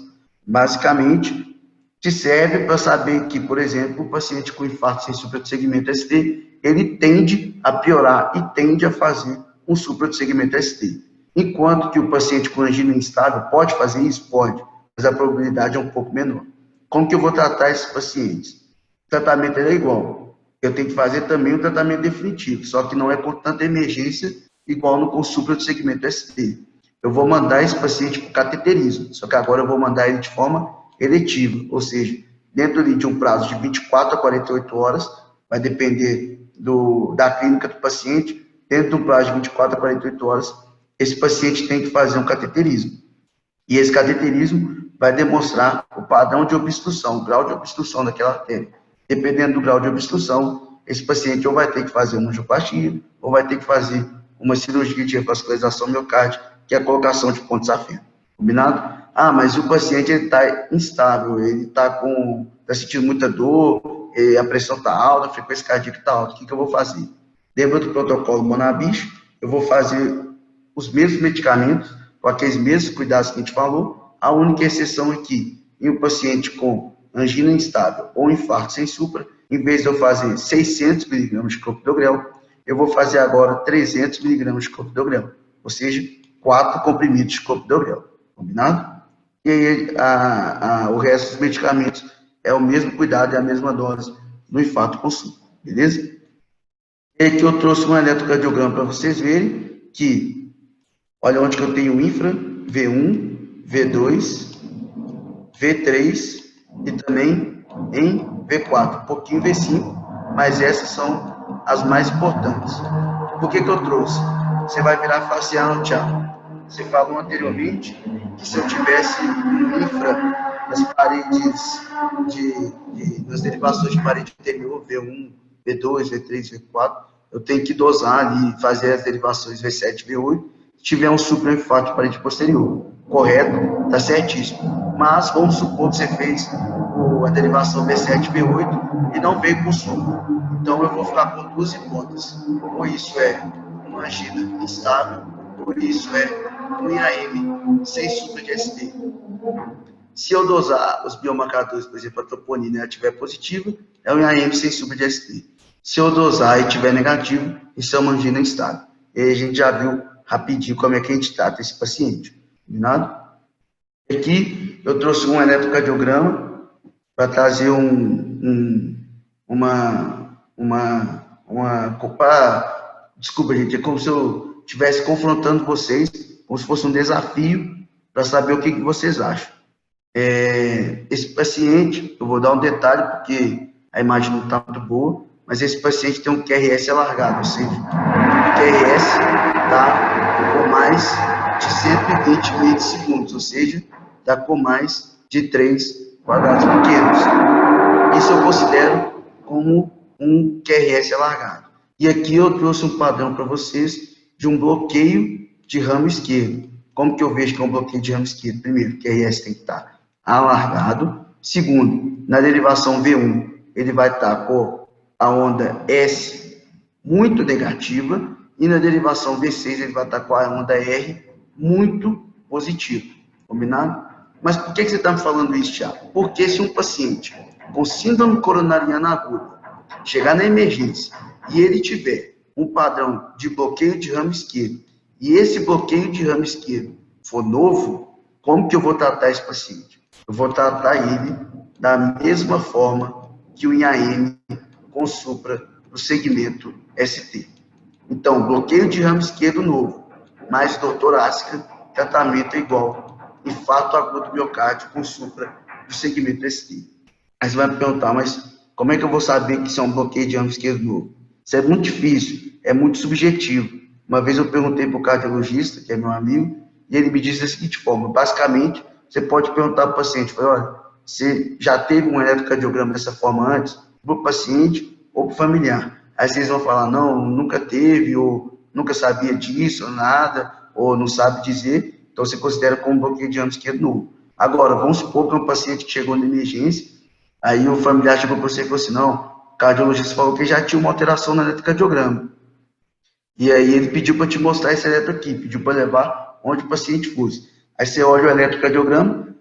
S1: Basicamente, te serve para saber que, por exemplo, o paciente com infarto sem supra de segmento ST, ele tende a piorar e tende a fazer um supra de segmento ST. Enquanto que o paciente com angina instável pode fazer isso? Pode, mas a probabilidade é um pouco menor. Como que eu vou tratar esses pacientes? O tratamento é igual. Eu tenho que fazer também o tratamento definitivo, só que não é com tanta emergência igual no com supra de segmento ST. eu vou mandar esse paciente para o cateterismo, só que agora eu vou mandar ele de forma eletiva, ou seja, dentro ali de um prazo de 24 a 48 horas, vai depender da clínica do paciente, dentro de um prazo de 24 a 48 horas, esse paciente tem que fazer um cateterismo. E esse cateterismo vai demonstrar o padrão de obstrução, o grau de obstrução daquela artéria. Dependendo do grau de obstrução, esse paciente ou vai ter que fazer uma angioplastia, ou vai ter que fazer uma cirurgia de revascularização miocárdica, que é a colocação de pontes à fenda. Combinado? Ah, mas o paciente está instável, ele está sentindo muita dor, a pressão está alta, a frequência cardíaca está alta. O que eu vou fazer? Dentro do protocolo Monabich, eu vou fazer os mesmos medicamentos, com aqueles mesmos cuidados que a gente falou. A única exceção é que, em um paciente com angina instável ou infarto sem supra, em vez de eu fazer 600 mg de clopidogrel, eu vou fazer agora 300 mg de clopidogrel, ou seja, 4 comprimidos de clopidogrel, combinado? E aí, o resto dos medicamentos é o mesmo cuidado e a mesma dose no infarto com supra, beleza? E aqui eu trouxe um eletrocardiograma para vocês verem que, olha onde que eu tenho infra, V1, V2, V3 e também em V4, um pouquinho V5, mas essas são as mais importantes. Por que eu trouxe? Você vai virar e falar assim, ah, Thiago, você falou anteriormente que se eu tivesse um infra nas paredes, nas derivações de parede anterior, V1, V2, V3, V4, eu tenho que dosar ali, fazer as derivações V7, V8, se tiver um supra-infarto de parede posterior. Correto? Está certíssimo. Mas vamos supor que você fez a derivação V7, V8 e não veio com supra. Então eu vou ficar com duas hipóteses. Ou isso é uma angina instável, ou isso é um IAM sem supra de ST. Se eu dosar os biomarcadores, por exemplo, a troponina, ela estiver positiva, é um IAM sem supra de ST. Se eu dosar e estiver negativo, isso é uma angina instável. E aí a gente já viu rapidinho como é que a gente trata esse paciente. Combinado? Aqui eu trouxe um eletrocardiograma para trazer desculpa, gente, é como se eu estivesse confrontando vocês, como se fosse um desafio para saber o que vocês acham. Esse paciente, eu vou dar um detalhe porque a imagem não está muito boa, mas esse paciente tem um QRS alargado, ou seja, o QRS está com mais de 120 milissegundos, ou seja, está com mais de 3 quadrados pequenos. Isso eu considero como um QRS alargado. E aqui eu trouxe um padrão para vocês de um bloqueio de ramo esquerdo. Como que eu vejo que é um bloqueio de ramo esquerdo? Primeiro, o QRS tem que estar alargado. Segundo, na derivação V1, ele vai estar com a onda S muito negativa, e na derivação V6 ele vai estar com a onda R muito positiva, combinado? Mas por que você está me falando isso, Thiago? Porque se um paciente com síndrome coronariana aguda chegar na emergência e ele tiver um padrão de bloqueio de ramo esquerdo, e esse bloqueio de ramo esquerdo for novo, como que eu vou tratar esse paciente? Eu vou tratar ele da mesma forma que o IAM com supra no segmento ST. Então, bloqueio de ramo esquerdo novo, mais dor torácica, tratamento é igual infarto agudo do miocárdio com supra do segmento ST. Aí você vai me perguntar, mas como é que eu vou saber que isso é um bloqueio de ramo esquerdo novo? Isso é muito difícil, é muito subjetivo. Uma vez eu perguntei para o cardiologista, que é meu amigo, e ele me disse da seguinte forma, basicamente, você pode perguntar para o paciente, olha, você já teve um eletrocardiograma dessa forma antes? Para o paciente ou para o familiar. Aí vocês vão falar, não, nunca teve, ou nunca sabia disso, ou nada, ou não sabe dizer, então você considera como bloqueio de ramo esquerdo novo. Agora, vamos supor que é um paciente que chegou na emergência, aí o familiar chegou para você e falou assim, não, o cardiologista falou que já tinha uma alteração no eletrocardiograma. E aí ele pediu para te mostrar esse eletro aqui, pediu para levar onde o paciente fosse. Aí você olha o eletrocardiograma,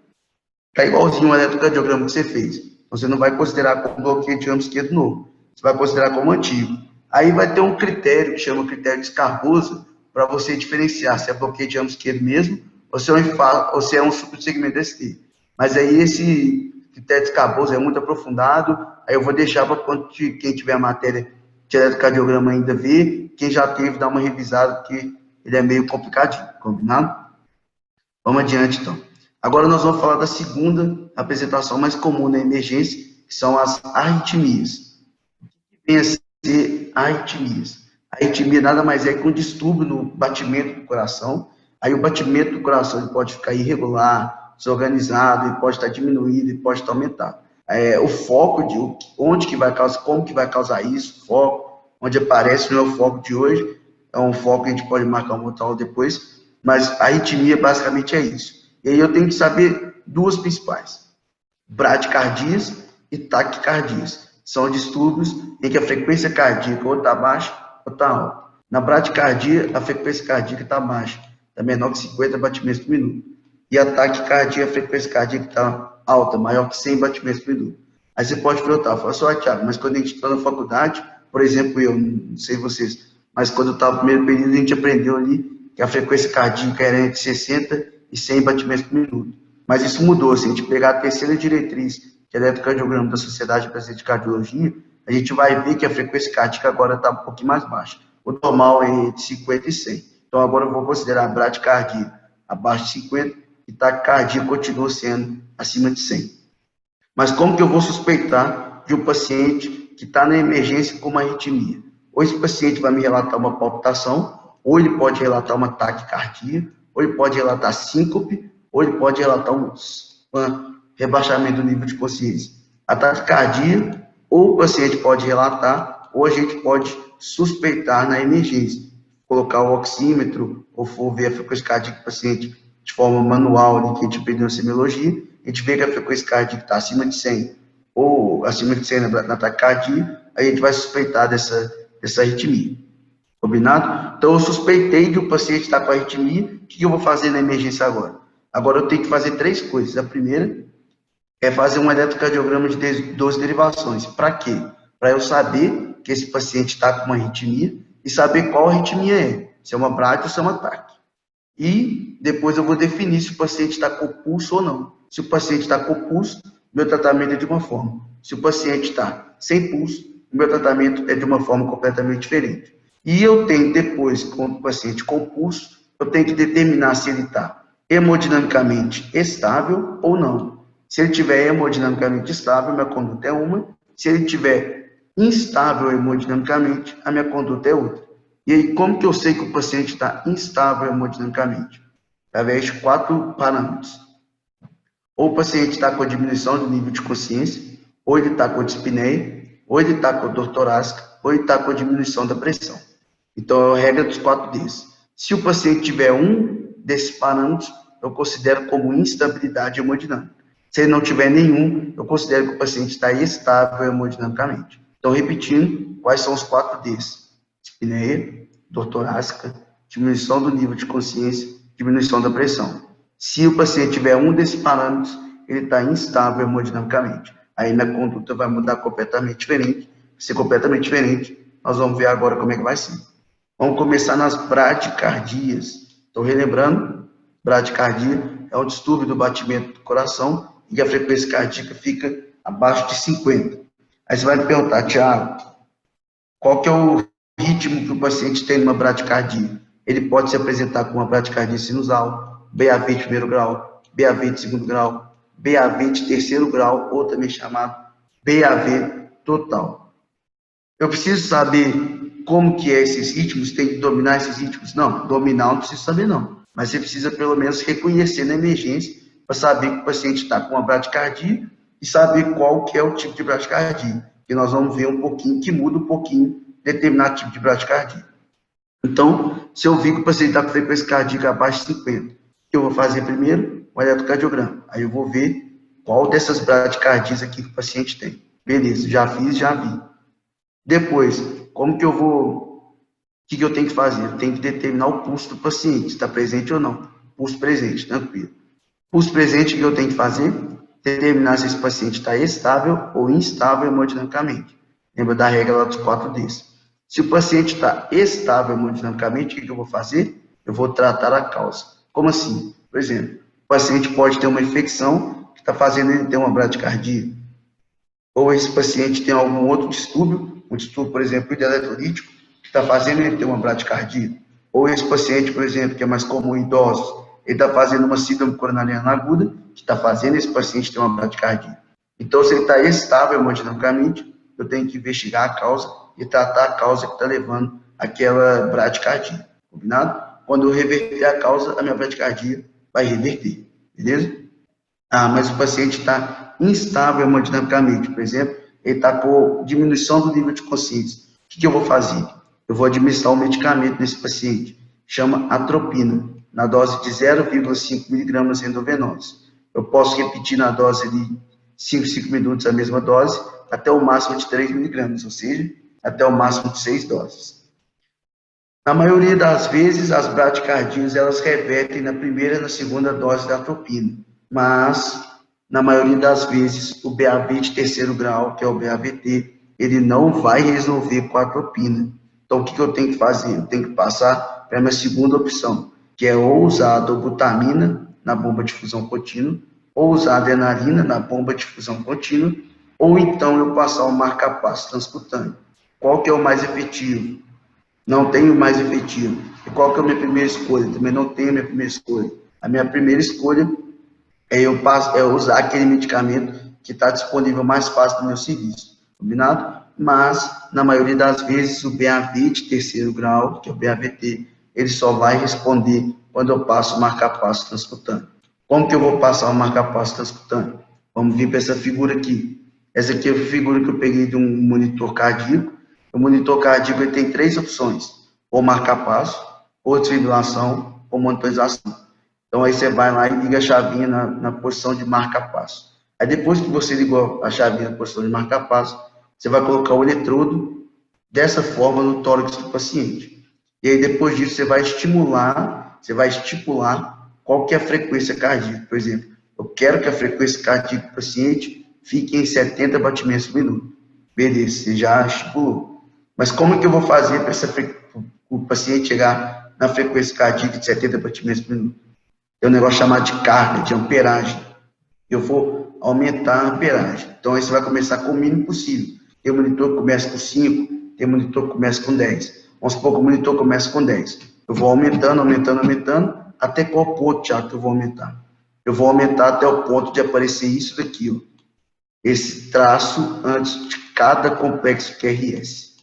S1: está igualzinho o eletrocardiograma que você fez. Você não vai considerar como bloqueio de ramo esquerdo novo, você vai considerar como antigo. Aí vai ter um critério que chama critério de Scarbosa para você diferenciar se é bloqueio de ramo esquerdo mesmo ou se é um infarto, ou se é um subsegmento ST. Mas aí esse critério de Scarbosa é muito aprofundado, aí eu vou deixar para quem tiver a matéria de eletrocardiograma ainda ver, quem já teve, dar uma revisada, porque ele é meio complicadinho, combinado? Vamos adiante, então. Agora nós vamos falar da segunda apresentação mais comum na emergência, que são as arritmias. O que vem a ser arritmias? A arritmia nada mais é que um distúrbio no batimento do coração. Aí o batimento do coração ele pode ficar irregular, desorganizado, ele pode estar diminuído, ele pode estar aumentado. O foco de onde que vai causar, como que vai causar isso, o foco, onde aparece não é o foco de hoje, é um foco que a gente pode marcar um outro aula depois, mas a arritmia basicamente é isso. E aí eu tenho que saber duas principais, bradicardias e taquicardias. São distúrbios em que a frequência cardíaca ou está baixa ou está alta. Na bradicardia, a frequência cardíaca está baixa, está menor que 50 batimentos por minuto. E a taquicardia, a frequência cardíaca está alta, maior que 100 batimentos por minuto. Aí você pode perguntar, fala só, Thiago, mas quando a gente está na faculdade, por exemplo, eu, não sei vocês, mas quando eu estava no primeiro período, a gente aprendeu ali que a frequência cardíaca era entre 60 e 100 batimentos por minuto. Mas isso mudou, se a gente pegar a terceira diretriz, que é o eletrocardiograma da Sociedade Brasileira de Cardiologia, a gente vai ver que a frequência cardíaca agora está um pouquinho mais baixa. O normal é entre 50 e 100. Então agora eu vou considerar a bradicardia abaixo de 50 e taquicardia continua sendo acima de 100. Mas como que eu vou suspeitar de um paciente que está na emergência com uma arritmia? Ou esse paciente vai me relatar uma palpitação, ou ele pode relatar uma taquicardia, ou ele pode relatar síncope, ou ele pode relatar um rebaixamento do nível de consciência. A taquicardia, ou o paciente pode relatar, ou a gente pode suspeitar na emergência. Colocar o oxímetro, ou for ver a frequência cardíaca do paciente de forma manual, ali, que a gente aprendeu na semiologia, a gente vê que a frequência cardíaca está acima de 100, ou acima de 100 na taquicardia, aí a gente vai suspeitar dessa arritmia. Combinado? Então, eu suspeitei que o paciente está com arritmia, o que eu vou fazer na emergência agora? Agora eu tenho que fazer três coisas. A primeira é fazer um eletrocardiograma de 12 derivações. Para quê? Para eu saber que esse paciente está com uma arritmia e saber qual arritmia é, se é uma bradi ou se é uma taque. E depois eu vou definir se o paciente está com pulso ou não. Se o paciente está com pulso, meu tratamento é de uma forma. Se o paciente está sem pulso, o meu tratamento é de uma forma completamente diferente. E eu tenho depois, com o paciente com pulso, eu tenho que determinar se ele está hemodinamicamente estável ou não. Se ele estiver hemodinamicamente estável, minha conduta é uma. Se ele estiver instável hemodinamicamente, a minha conduta é outra. E aí, como que eu sei que o paciente está instável hemodinamicamente? Através de 4 parâmetros. Ou o paciente está com a diminuição do nível de consciência, ou ele está com a dispneia, ou ele está com a dor torácica, ou ele está com a diminuição da pressão. Então, é a regra dos 4 Ds. Se o paciente tiver um desses parâmetros, eu considero como instabilidade hemodinâmica. Se ele não tiver nenhum, eu considero que o paciente está estável hemodinamicamente. Então, repetindo, quais são os 4 Ds? Dispneia, dor torácica, diminuição do nível de consciência, diminuição da pressão. Se o paciente tiver um desses parâmetros, ele está instável hemodinamicamente. Aí minha conduta vai mudar completamente diferente. Ser completamente diferente, nós vamos ver agora como é que vai ser. Vamos começar nas bradicardias. Estou relembrando, bradicardia é um distúrbio do batimento do coração e a frequência cardíaca fica abaixo de 50. Aí você vai me perguntar, Thiago, qual que é o ritmo que o paciente tem numa bradicardia? Ele pode se apresentar com uma bradicardia sinusal, BAV de primeiro grau, BAV de segundo grau, BAV de terceiro grau, ou também chamado BAV total. Eu preciso saber como que é esses ritmos, tem que dominar esses ritmos? Não, dominar não precisa saber não, mas você precisa pelo menos reconhecer na emergência para saber que o paciente está com uma bradicardia e saber qual que é o tipo de bradicardia, que nós vamos ver um pouquinho, que muda um pouquinho determinado tipo de bradicardia. Então, se eu vi que o paciente está com frequência cardíaca abaixo de 50, o que eu vou fazer primeiro? O eletrocardiograma. Aí eu vou ver qual dessas bradicardias aqui que o paciente tem. Beleza, já fiz, já vi. Depois, como que eu vou... O que eu tenho que fazer? Eu tenho que determinar o pulso do paciente, se está presente ou não. Pulso presente, tranquilo. Pulso presente, o que eu tenho que fazer? Determinar se esse paciente está estável ou instável hemodinamicamente. Lembra da regra lá dos 4 Ds. Se o paciente está estável hemodinamicamente, o que eu vou fazer? Eu vou tratar a causa. Como assim? Por exemplo, o paciente pode ter uma infecção que está fazendo ele ter uma bradicardia. Ou esse paciente tem algum outro distúrbio, um distúrbio, por exemplo, eletrolítico, que está fazendo ele ter uma bradicardia. Ou esse paciente, por exemplo, que é mais comum em idosos, ele está fazendo uma síndrome coronariana aguda, que está fazendo esse paciente ter uma bradicardia. Então, se ele está estável hemodinamicamente, eu tenho que investigar a causa e tratar a causa que está levando aquela bradicardia, combinado? Quando eu reverter a causa, a minha bradicardia vai reverter, beleza? Ah, mas o paciente está instável hemodinamicamente, por exemplo, ele está com diminuição do nível de consciência. O que eu vou fazer? Eu vou administrar um medicamento nesse paciente, chama atropina, na dose de 0,5 miligramas endovenosos. Eu posso repetir na dose de 5 minutos a mesma dose, até o máximo de 3 miligramas, ou seja, até o máximo de 6 doses. Na maioria das vezes, as bradicardias, elas revertem na primeira e na segunda dose da atropina, mas, na maioria das vezes, o BAV de terceiro grau, que é o BAVT, ele não vai resolver com a atropina. Então, o que eu tenho que fazer? Eu tenho que passar para a minha segunda opção, que é ou usar a dobutamina na bomba de difusão contínua, ou usar a adrenalina na bomba de difusão contínua, ou então eu passar o marcapasso transcutâneo. Qual que é o mais efetivo? Não tenho mais efetivo. E qual que é a minha primeira escolha? Também não tenho a minha primeira escolha. A minha primeira escolha é usar aquele medicamento que está disponível mais fácil no meu serviço, combinado? Mas, na maioria das vezes, o BAV de terceiro grau, que é o BAVT, ele só vai responder quando eu passo o marcapasso transcutâneo. Como que eu vou passar o marcapasso transcutâneo? Vamos vir para essa figura aqui. Essa aqui é a figura que eu peguei de um monitor cardíaco. O monitor cardíaco ele tem 3 opções: ou marcapasso, ou desfibrilação, ou monitorização. Então, aí você vai lá e liga a chavinha na posição de marca-passo. Aí, depois que você ligou a chavinha na posição de marca-passo, você vai colocar o eletrodo dessa forma no tórax do paciente. E aí, depois disso, você vai estipular qual que é a frequência cardíaca. Por exemplo, eu quero que a frequência cardíaca do paciente fique em 70 batimentos por minuto. Beleza, você já estipulou. Mas como que eu vou fazer para o paciente chegar na frequência cardíaca de 70 batimentos por minuto? Tem um negócio chamado de carga, de amperagem. Eu vou aumentar a amperagem. Então, aí você vai começar com o mínimo possível. Tem monitor que começa com 5, tem monitor que começa com 10. Vamos supor que o monitor começa com 10. Eu vou aumentando, até qual ponto, Thiago, que eu vou aumentar? Eu vou aumentar até o ponto de aparecer isso daqui, ó. Esse traço antes de cada complexo QRS.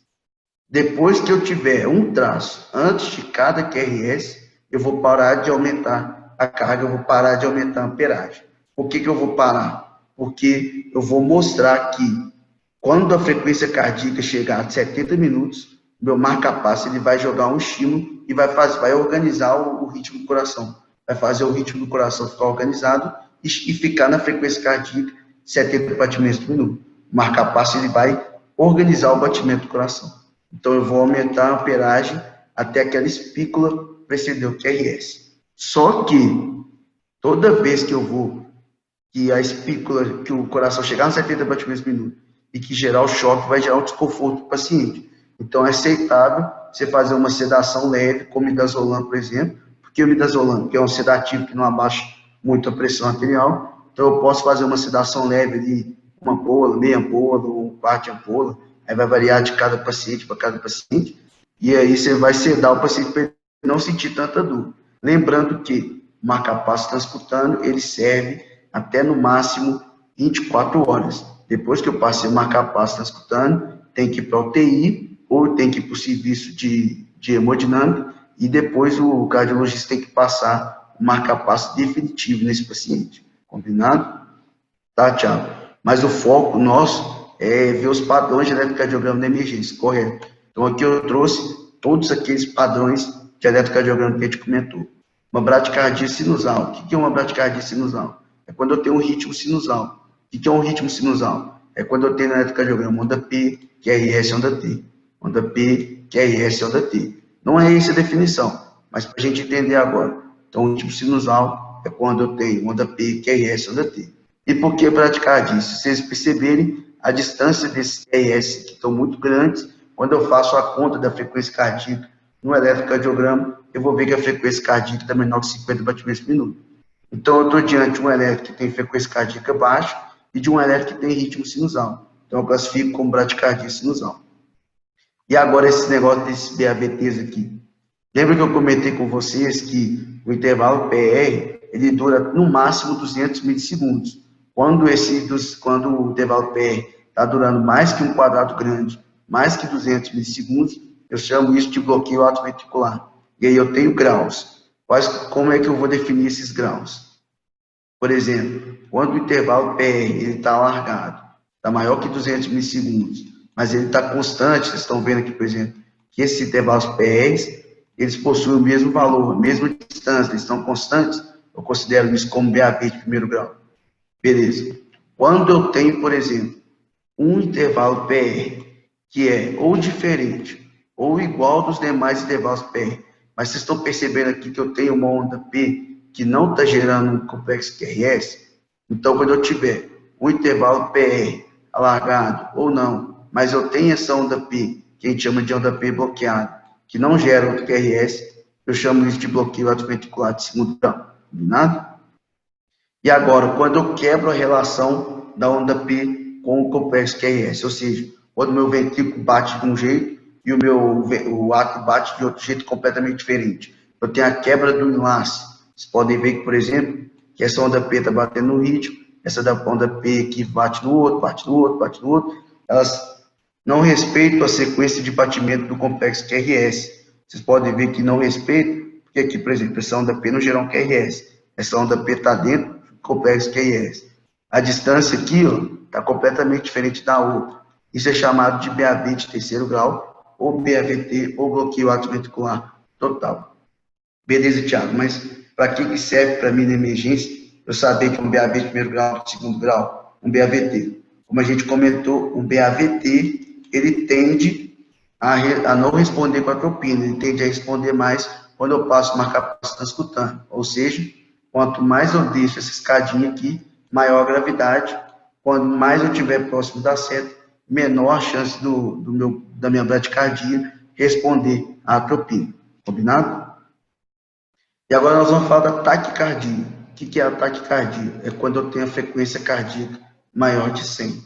S1: Depois que eu tiver um traço antes de cada QRS, eu vou parar de aumentar a carga, eu vou parar de aumentar a amperagem. Por que eu vou parar? Porque eu vou mostrar que quando a frequência cardíaca chegar a 70 minutos, meu marca-passo ele vai jogar um estímulo e vai organizar o ritmo do coração. Vai fazer o ritmo do coração ficar organizado e ficar na frequência cardíaca 70 batimentos por minuto. O marca-passo ele vai organizar o batimento do coração. Então, eu vou aumentar a amperagem até aquela espícula preceder o QRS. Só que, toda vez que que a espícula, que o coração chegar nos 70 batimentos por minuto e que gerar o choque, vai gerar um desconforto do paciente. Então, é aceitável você fazer uma sedação leve, como midazolam, por exemplo, porque o midazolam, que é um sedativo que não abaixa muito a pressão arterial, então eu posso fazer uma sedação leve ali, uma ampola, meia ampola, ou um quarto de ampola. Aí vai variar de cada paciente para cada paciente, e aí você vai sedar o paciente para ele não sentir tanta dor. Lembrando que o marca-passo transcutâneo, ele serve até no máximo 24 horas. Depois que eu passei o marca-passo transcutâneo, tem que ir para a UTI, ou tem que ir para o serviço de hemodinâmica, e depois o cardiologista tem que passar o marca-passo definitivo nesse paciente. Combinado? Tá, Thiago? Mas o foco nosso é ver os padrões de eletrocardiograma da emergência, correto? Então, aqui eu trouxe todos aqueles padrões de eletrocardiograma que a gente comentou. Uma bradicardia sinusal. O que é uma bradicardia sinusal? É quando eu tenho um ritmo sinusal. O que é um ritmo sinusal? É quando eu tenho no eletrocardiograma onda P, QRS, onda T. Onda P, QRS, onda T. Não é essa a definição, mas para a gente entender agora. Então, o ritmo sinusal é quando eu tenho onda P, QRS, onda T. E por que bradicardia? Se vocês perceberem, a distância desses QRS, que estão muito grandes, quando eu faço a conta da frequência cardíaca no eletrocardiograma, eu vou ver que a frequência cardíaca está menor que 50 batimentos por minuto. Então, eu estou diante de um eletro que tem frequência cardíaca baixa e de um eletro que tem ritmo sinusal. Então, eu classifico como bradicardia sinusal. E agora, esse negócio desses BAVTs aqui. Lembra que eu comentei com vocês que o intervalo PR, ele dura no máximo 200 milissegundos. Quando o intervalo PR está durando mais que um quadrado grande, mais que 200 milissegundos, eu chamo isso de bloqueio atrioventricular. E aí eu tenho graus. Como é que eu vou definir esses graus? Por exemplo, quando o intervalo PR está alargado, está maior que 200 milissegundos, mas ele está constante, vocês estão vendo aqui, por exemplo, que esses intervalos PRs, eles possuem o mesmo valor, a mesma distância, eles estão constantes, eu considero isso como BAV de primeiro grau. Beleza. Quando eu tenho, por exemplo, um intervalo PR, que é ou diferente, ou igual dos demais intervalos PR, mas vocês estão percebendo aqui que eu tenho uma onda P que não está gerando um complexo QRS, então quando eu tiver um intervalo PR alargado ou não, mas eu tenho essa onda P, que a gente chama de onda P bloqueada, que não gera outro QRS, eu chamo isso de bloqueio atrioventricular de segundo grau, combinado? E agora, quando eu quebro a relação da onda P com o complexo QRS, ou seja, quando o meu ventrículo bate de um jeito e o átrio bate de outro jeito completamente diferente, eu tenho a quebra do enlace. Vocês podem ver que, por exemplo, que essa onda P está batendo no ritmo, essa da onda P que bate no outro, bate no outro, bate no outro, elas não respeitam a sequência de batimento do complexo QRS. Vocês podem ver que não respeitam, porque aqui, por exemplo, essa onda P não gera um QRS, essa onda P está dentro do complexo QRS. A distância aqui está completamente diferente da outra. Isso é chamado de BAV de terceiro grau, ou BAVT, ou bloqueio atrioventricular total. Beleza, Thiago, mas para que serve para mim na emergência eu saber que é um BAV de primeiro grau, de segundo grau, um BAVT? Como a gente comentou, um BAVT, ele tende a não responder com a atropina, ele tende a responder mais quando eu passo marca-passo transcutâneo, ou seja, quanto mais eu deixo essa escadinha aqui, maior a gravidade, quanto mais eu estiver próximo da seta, menor a chance da minha bradicardia responder à atropina, combinado? E agora nós vamos falar da taquicardia. O que é a taquicardia? É quando eu tenho a frequência cardíaca maior de 100.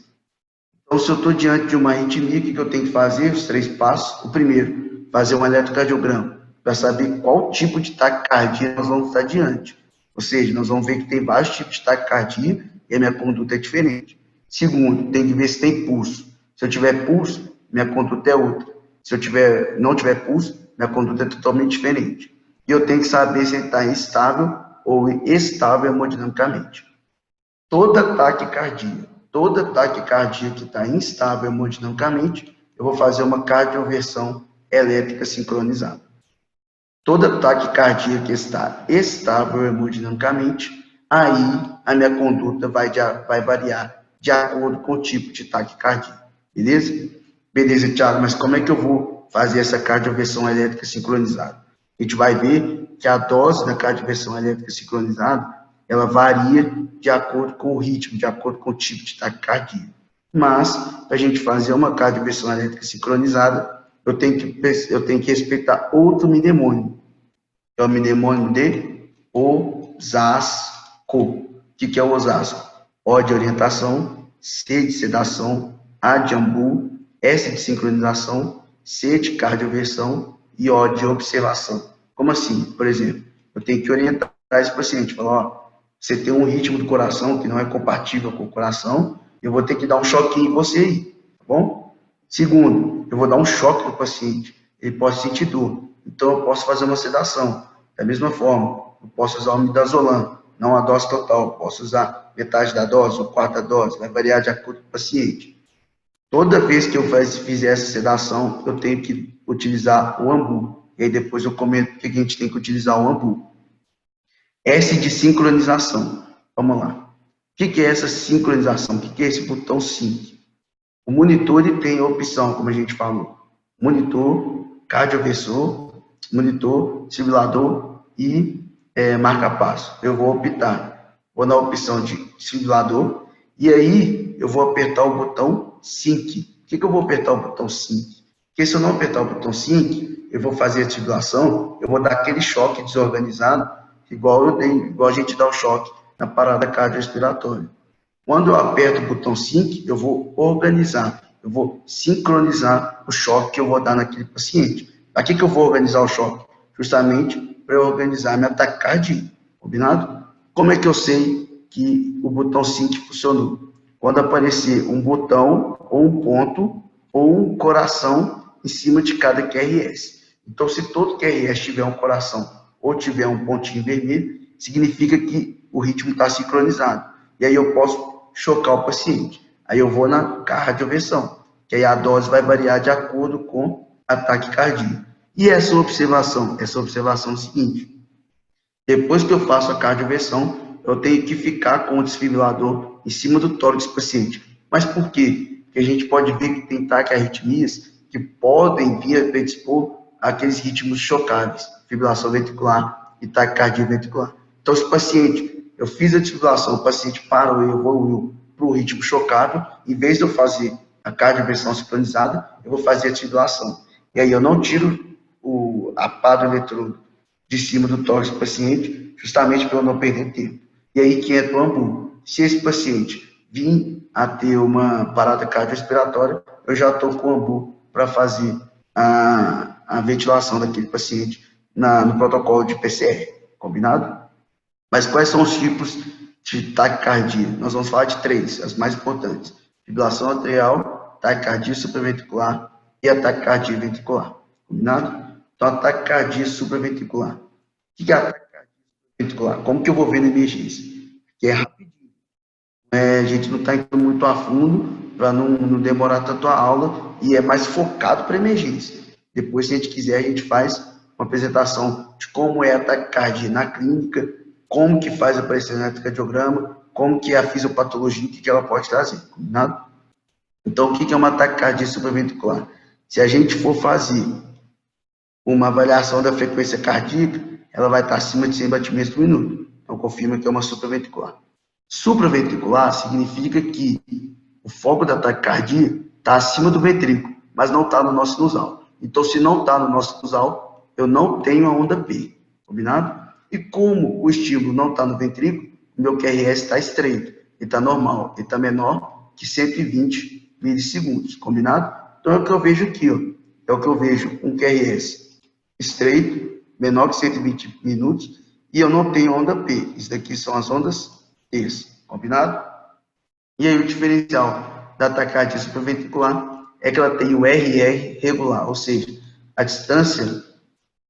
S1: Então, se eu estou diante de uma arritmia, o que eu tenho que fazer? Os 3 passos. O primeiro, fazer um eletrocardiograma, para saber qual tipo de taquicardia nós vamos estar diante. Ou seja, nós vamos ver que tem vários tipos de taquicardia e a minha conduta é diferente. Segundo, tem que ver se tem pulso. Se eu tiver pulso, minha conduta é outra. Se eu não tiver pulso, minha conduta é totalmente diferente. E eu tenho que saber se ele está instável ou estável hemodinamicamente. Toda taquicardia que está instável hemodinamicamente, eu vou fazer uma cardioversão elétrica sincronizada. Toda taquicardia que está estável hemodinamicamente, aí a minha conduta vai variar de acordo com o tipo de taquicardia. Beleza? Beleza, Thiago, mas como é que eu vou fazer essa cardioversão elétrica sincronizada? A gente vai ver que a dose da cardioversão elétrica sincronizada, ela varia de acordo com o ritmo, de acordo com o tipo de taquicardia. Mas, para a gente fazer uma cardioversão elétrica sincronizada, eu tenho que respeitar outro mnemônimo. É o mnemônimo de OSASCO. O que é o OSASCO? O de orientação, C de sedação, A de ambu, S de sincronização, C de cardioversão e O de observação. Como assim? Por exemplo, eu tenho que orientar esse paciente, falar, você tem um ritmo do coração que não é compatível com o coração, eu vou ter que dar um choquinho em você aí, tá bom? Segundo, eu vou dar um choque no paciente, ele pode sentir dor, então eu posso fazer uma sedação. Da mesma forma, eu posso usar o midazolam, não a dose total, eu posso usar metade da dose ou quarta dose, vai variar de acordo com o paciente. Toda vez que eu fizer essa sedação, eu tenho que utilizar o ambu. E aí depois eu comento porque a gente tem que utilizar o ambu. S de sincronização. Vamos lá. O que é essa sincronização? O que é esse botão sync? O monitor ele tem a opção, como a gente falou, monitor, cardioversor, monitor, simulador e marca-passo. Eu vou optar, vou na opção de simulador e aí eu vou apertar o botão sync. Por que eu vou apertar o botão sync? Porque se eu não apertar o botão sync, eu vou fazer a simulação, eu vou dar aquele choque desorganizado, igual a gente dá o choque na parada cardiorrespiratória. Quando eu aperto o botão sync, eu vou organizar, eu vou sincronizar o choque que eu vou dar naquele paciente. Para que eu vou organizar o choque? Justamente para eu organizar meu ataque cardíaco, combinado? Como é que eu sei que o botão Sync funcionou? Quando aparecer um botão, ou um ponto, ou um coração em cima de cada QRS. Então, se todo QRS tiver um coração ou tiver um pontinho vermelho, significa que o ritmo está sincronizado. E aí eu posso chocar o paciente. Aí eu vou na cardioversão, que aí a dose vai variar de acordo com ataque cardíaco. E essa observação é o seguinte: depois que eu faço a cardioversão, eu tenho que ficar com o desfibrilador em cima do tórax do paciente. Mas por quê? Porque a gente pode ver que tem taquiarritmias que podem vir a predispor aqueles ritmos chocáveis, fibrilação ventricular e taquicardia ventricular. Então, se o paciente, eu fiz a desfibrilação, o paciente parou e evoluiu para o ritmo chocável, em vez de eu fazer a cardioversão sincronizada, eu vou fazer a desfibrilação. E aí eu não tiro a pá do eletrodo de cima do tórax do paciente, justamente para eu não perder tempo. E aí que entra o AMBU. Se esse paciente vir a ter uma parada cardiorrespiratória, eu já estou com o AMBU para fazer a ventilação daquele paciente no protocolo de PCR, combinado? Mas quais são os tipos de taquicardia? Nós vamos falar de 3, as mais importantes: fibrilação atrial, taquicardia supraventricular e a taquicardia ventricular, combinado? Então, a taquicardia supraventricular. O que é a taquicardia supraventricular? Como que eu vou ver na emergência? Que é rapidinho. A gente não está indo muito a fundo para não demorar tanto a aula e é mais focado para emergência. Depois, se a gente quiser, a gente faz uma apresentação de como é a taquicardia na clínica, como que faz aparecer no eletrocardiograma, como que é a fisiopatologia, o que ela pode trazer, combinado? Então, o que é uma taquicardia supraventricular? Se a gente for fazer uma avaliação da frequência cardíaca, ela vai estar acima de 100 batimentos por minuto. Então, confirma que é uma supraventricular. Supraventricular significa que o foco da taquicardia está acima do ventrículo, mas não está no nosso sinusal. Então, se não está no nosso sinusal, eu não tenho a onda P, combinado? E como o estímulo não está no ventrículo, o meu QRS está estreito, ele está normal, ele está menor que 120 milissegundos, combinado? Então, é o que eu vejo aqui, ó. É o que eu vejo, um QRS estreito, menor que 120 minutos, e eu não tenho onda P. Isso daqui são as ondas T, combinado? E aí o diferencial da taquicardia supraventricular é que ela tem o RR regular, ou seja, a distância,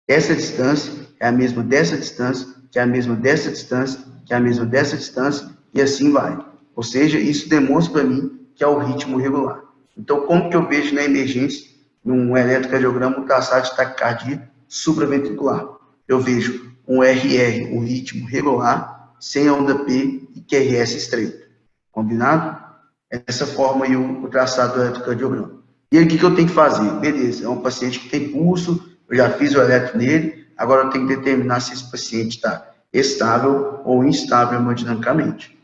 S1: essa distância é a mesma dessa distância, que é a mesma dessa distância, que é a mesma dessa distância, e assim vai. Ou seja, isso demonstra para mim que é o ritmo regular. Então, como que eu vejo na emergência, num eletrocardiograma, um traçado de taquicardia supraventricular? Eu vejo um RR, um ritmo regular, sem onda P e QRS estreito. Combinado? Essa forma aí o traçado do eletrocardiograma. E aí, o que eu tenho que fazer? Beleza, é um paciente que tem pulso, eu já fiz o eletro nele, agora eu tenho que determinar se esse paciente está estável ou instável hemodinamicamente.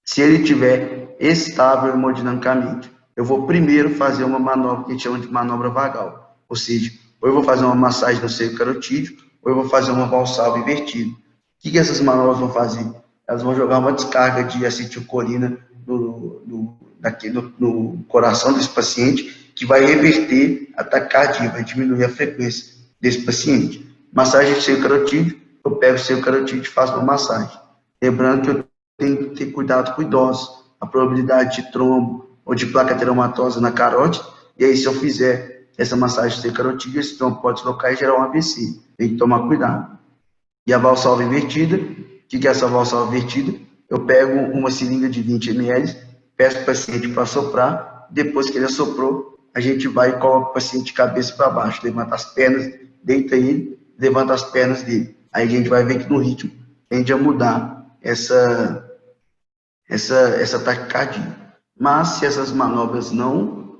S1: Se ele estiver estável hemodinamicamente, eu vou primeiro fazer uma manobra que a gente chama de manobra vagal, ou seja, ou eu vou fazer uma massagem no seio carotídeo, ou eu vou fazer uma valsalva invertida. O que essas manobras vão fazer? Elas vão jogar uma descarga de acetilcolina no coração desse paciente, que vai reverter a taquicardia, vai diminuir a frequência desse paciente. Massagem de seio carotídeo, eu pego o seio carotídeo e faço uma massagem. Lembrando que eu tenho que ter cuidado com idosos, a probabilidade de trombo ou de placa teromatosa na carótida, e aí se eu fizer essa massagem de seio carotídeo, esse trombo pode deslocar e gerar um AVC. Tem que tomar cuidado. E a valsalva invertida, o que é essa valsalva invertida? Eu pego uma seringa de 20 ml, peço para o paciente para soprar, depois que ele assoprou, a gente vai e coloca o paciente de cabeça para baixo, levanta as pernas, deita ele, levanta as pernas dele. Aí a gente vai ver que no ritmo tende a mudar essa taquicardia. Mas se essas manobras não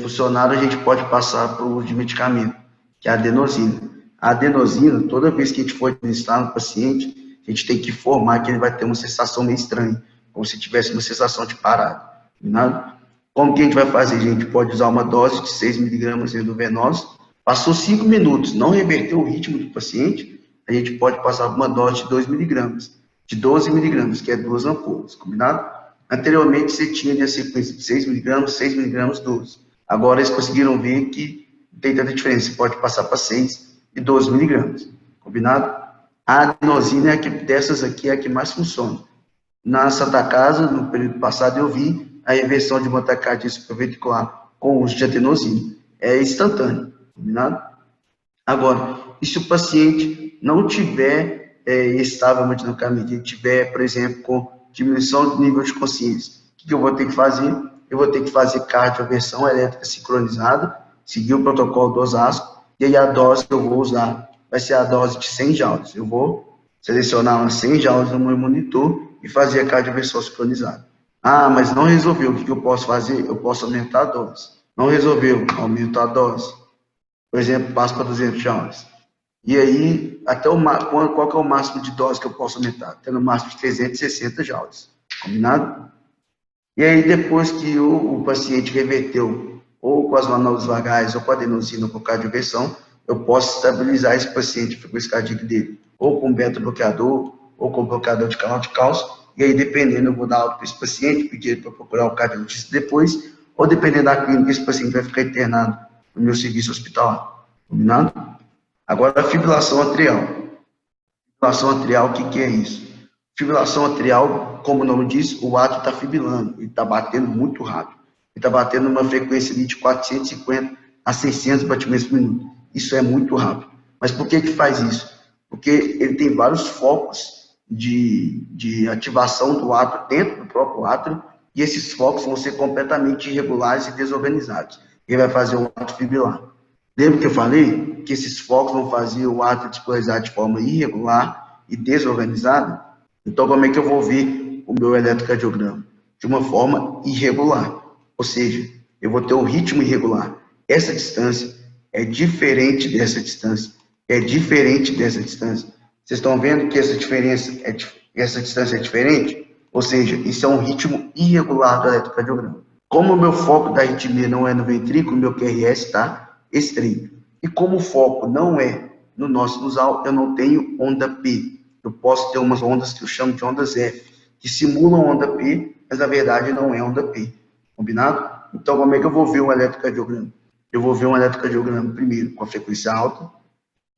S1: funcionarem, a gente pode passar para o uso de medicamento, que é a adenosina. A adenosina, toda vez que a gente for administrar no paciente, a gente tem que informar que ele vai ter uma sensação meio estranha, como se tivesse uma sensação de parada. Combinado? Como que a gente vai fazer? A gente pode usar uma dose de 6 miligramas endovenosa, passou 5 minutos, não reverteu o ritmo do paciente, a gente pode passar uma dose de 2 miligramas, de 12 miligramas, que é 2 ampolas, combinado? Anteriormente, você tinha a sequência de 6 miligramas, 12. Agora, eles conseguiram ver que não tem tanta diferença, você pode passar para 6 e 12 miligramas. combinado? A adenosina dessas aqui é a que mais funciona. Na Santa Casa, no período passado, eu vi a reversão de uma taquicardia supraventricular com o uso de adenosina. É instantâneo, combinado? Agora, e se o paciente não tiver estável hemodinamicamente, ele tiver, por exemplo, com diminuição do nível de consciência, o que eu vou ter que fazer? Eu vou ter que fazer cardioversão elétrica sincronizada, seguir o protocolo do Osasco, e aí a dose que eu vou usar vai ser a dose de 100 joules. Eu vou selecionar umas 100 joules no meu monitor e fazer a cardioversão sincronizada. Ah, mas não resolveu. O que eu posso fazer? Eu posso aumentar a dose. Não resolveu, aumento a dose. Por exemplo, passo para 200 joules. E aí, qual que é o máximo de dose que eu posso aumentar? Até no máximo de 360 joules. Combinado? E aí, depois que o paciente reverteu, ou com as manobras vagais, ou com a adenosina, ou com a cardioversão, eu posso estabilizar esse paciente, a frequência cardíaca dele, ou com beta-bloqueador, ou com bloqueador de canal de cálcio. E aí, dependendo, eu vou dar alta para esse paciente, pedir ele para procurar o cardiologista depois, ou dependendo da clínica, esse paciente vai ficar internado no meu serviço hospitalar. Combinado? Agora, a fibrilação atrial. Fibrilação atrial, o que é isso? Fibrilação atrial, como o nome diz, o átrio está fibrilando, ele está batendo muito rápido. Ele está batendo numa frequência de 450 a 600 batimentos por minuto. Isso é muito rápido. Mas por que faz isso? Porque ele tem vários focos de ativação do átrio dentro do próprio átrio, e esses focos vão ser completamente irregulares e desorganizados. Ele vai fazer o átrio fibrilar. Lembra que eu falei que esses focos vão fazer o átrio despolarizar de forma irregular e desorganizada? Então, como é que eu vou ver o meu eletrocardiograma? De uma forma irregular. Ou seja, eu vou ter um ritmo irregular. Essa distância é diferente dessa distância. É diferente dessa distância. Vocês estão vendo que essa distância é diferente? Ou seja, isso é um ritmo irregular do eletrocardiograma. Como o meu foco da arritmia não é no ventrículo, meu QRS está estreito. E como o foco não é no nosso sinusal, eu não tenho onda P. Eu posso ter umas ondas que eu chamo de ondas F, que simulam onda P, mas na verdade não é onda P. Combinado? Então, como é que eu vou ver um eletrocardiograma? Eu vou ver um eletrocardiograma, primeiro, com a frequência alta.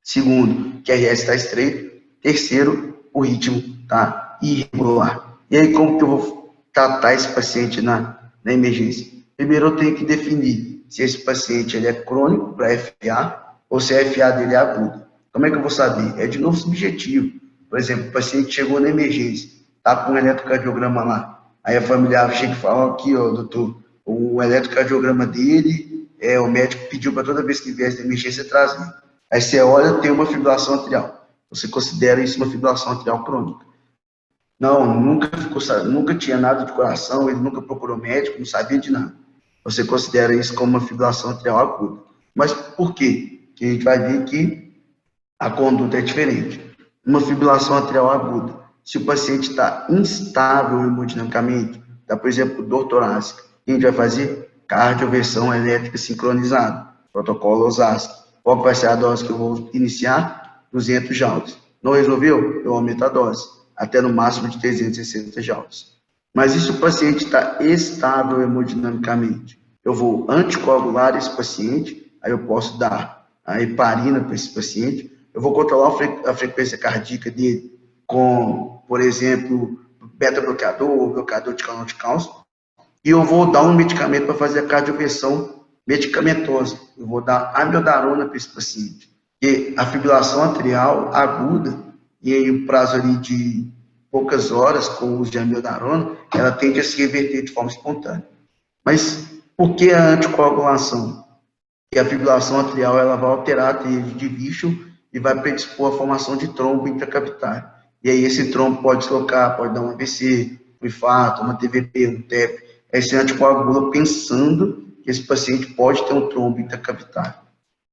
S1: Segundo, que a RS está estreito. Terceiro, o ritmo está irregular. E aí, como que eu vou tratar esse paciente na emergência? Primeiro, eu tenho que definir se esse paciente ele é crônico para FA ou se a FA dele é aguda. Como é que eu vou saber? É de novo subjetivo. Por exemplo, o paciente chegou na emergência, está com um eletrocardiograma lá. Aí a familiar chega e fala, aqui, ó, doutor, o eletrocardiograma dele, o médico pediu para toda vez que viesse na emergência trazer. Aí você olha, tem uma fibrilação atrial. Você considera isso uma fibrilação atrial crônica? Não, nunca tinha nada de coração, ele nunca procurou médico, não sabia de nada. Você considera isso como uma fibrilação atrial aguda. Mas por quê? Porque a gente vai ver que a conduta é diferente. Uma fibrilação atrial aguda, se o paciente está instável hemodinamicamente, está, por exemplo, dor torácica, o que a gente vai fazer? Cardioversão elétrica sincronizada, protocolo Osasco. Qual vai ser a dose que eu vou iniciar? 200 joules. Não resolveu? Eu aumento a dose, até no máximo de 360 joules. Mas e se o paciente está estável hemodinamicamente? Eu vou anticoagular esse paciente, aí eu posso dar a heparina para esse paciente, eu vou controlar a frequência cardíaca dele com, por exemplo, beta-bloqueador ou bloqueador de canal de cálcio, e eu vou dar um medicamento para fazer a cardioversão medicamentosa. Eu vou dar amiodarona para esse paciente. E a fibrilação atrial aguda, e em um prazo ali de poucas horas, com o uso de amiodarona, ela tende a se reverter de forma espontânea. Mas por que a anticoagulação? Porque a fibrilação atrial ela vai alterar a tríade de Wichel e vai predispor a formação de trombo intracapitário. E aí esse trombo pode deslocar, pode dar um AVC, um infarto, uma TVP, um TEP. Aí você anticoagula pensando que esse paciente pode ter um trombo intracapitário.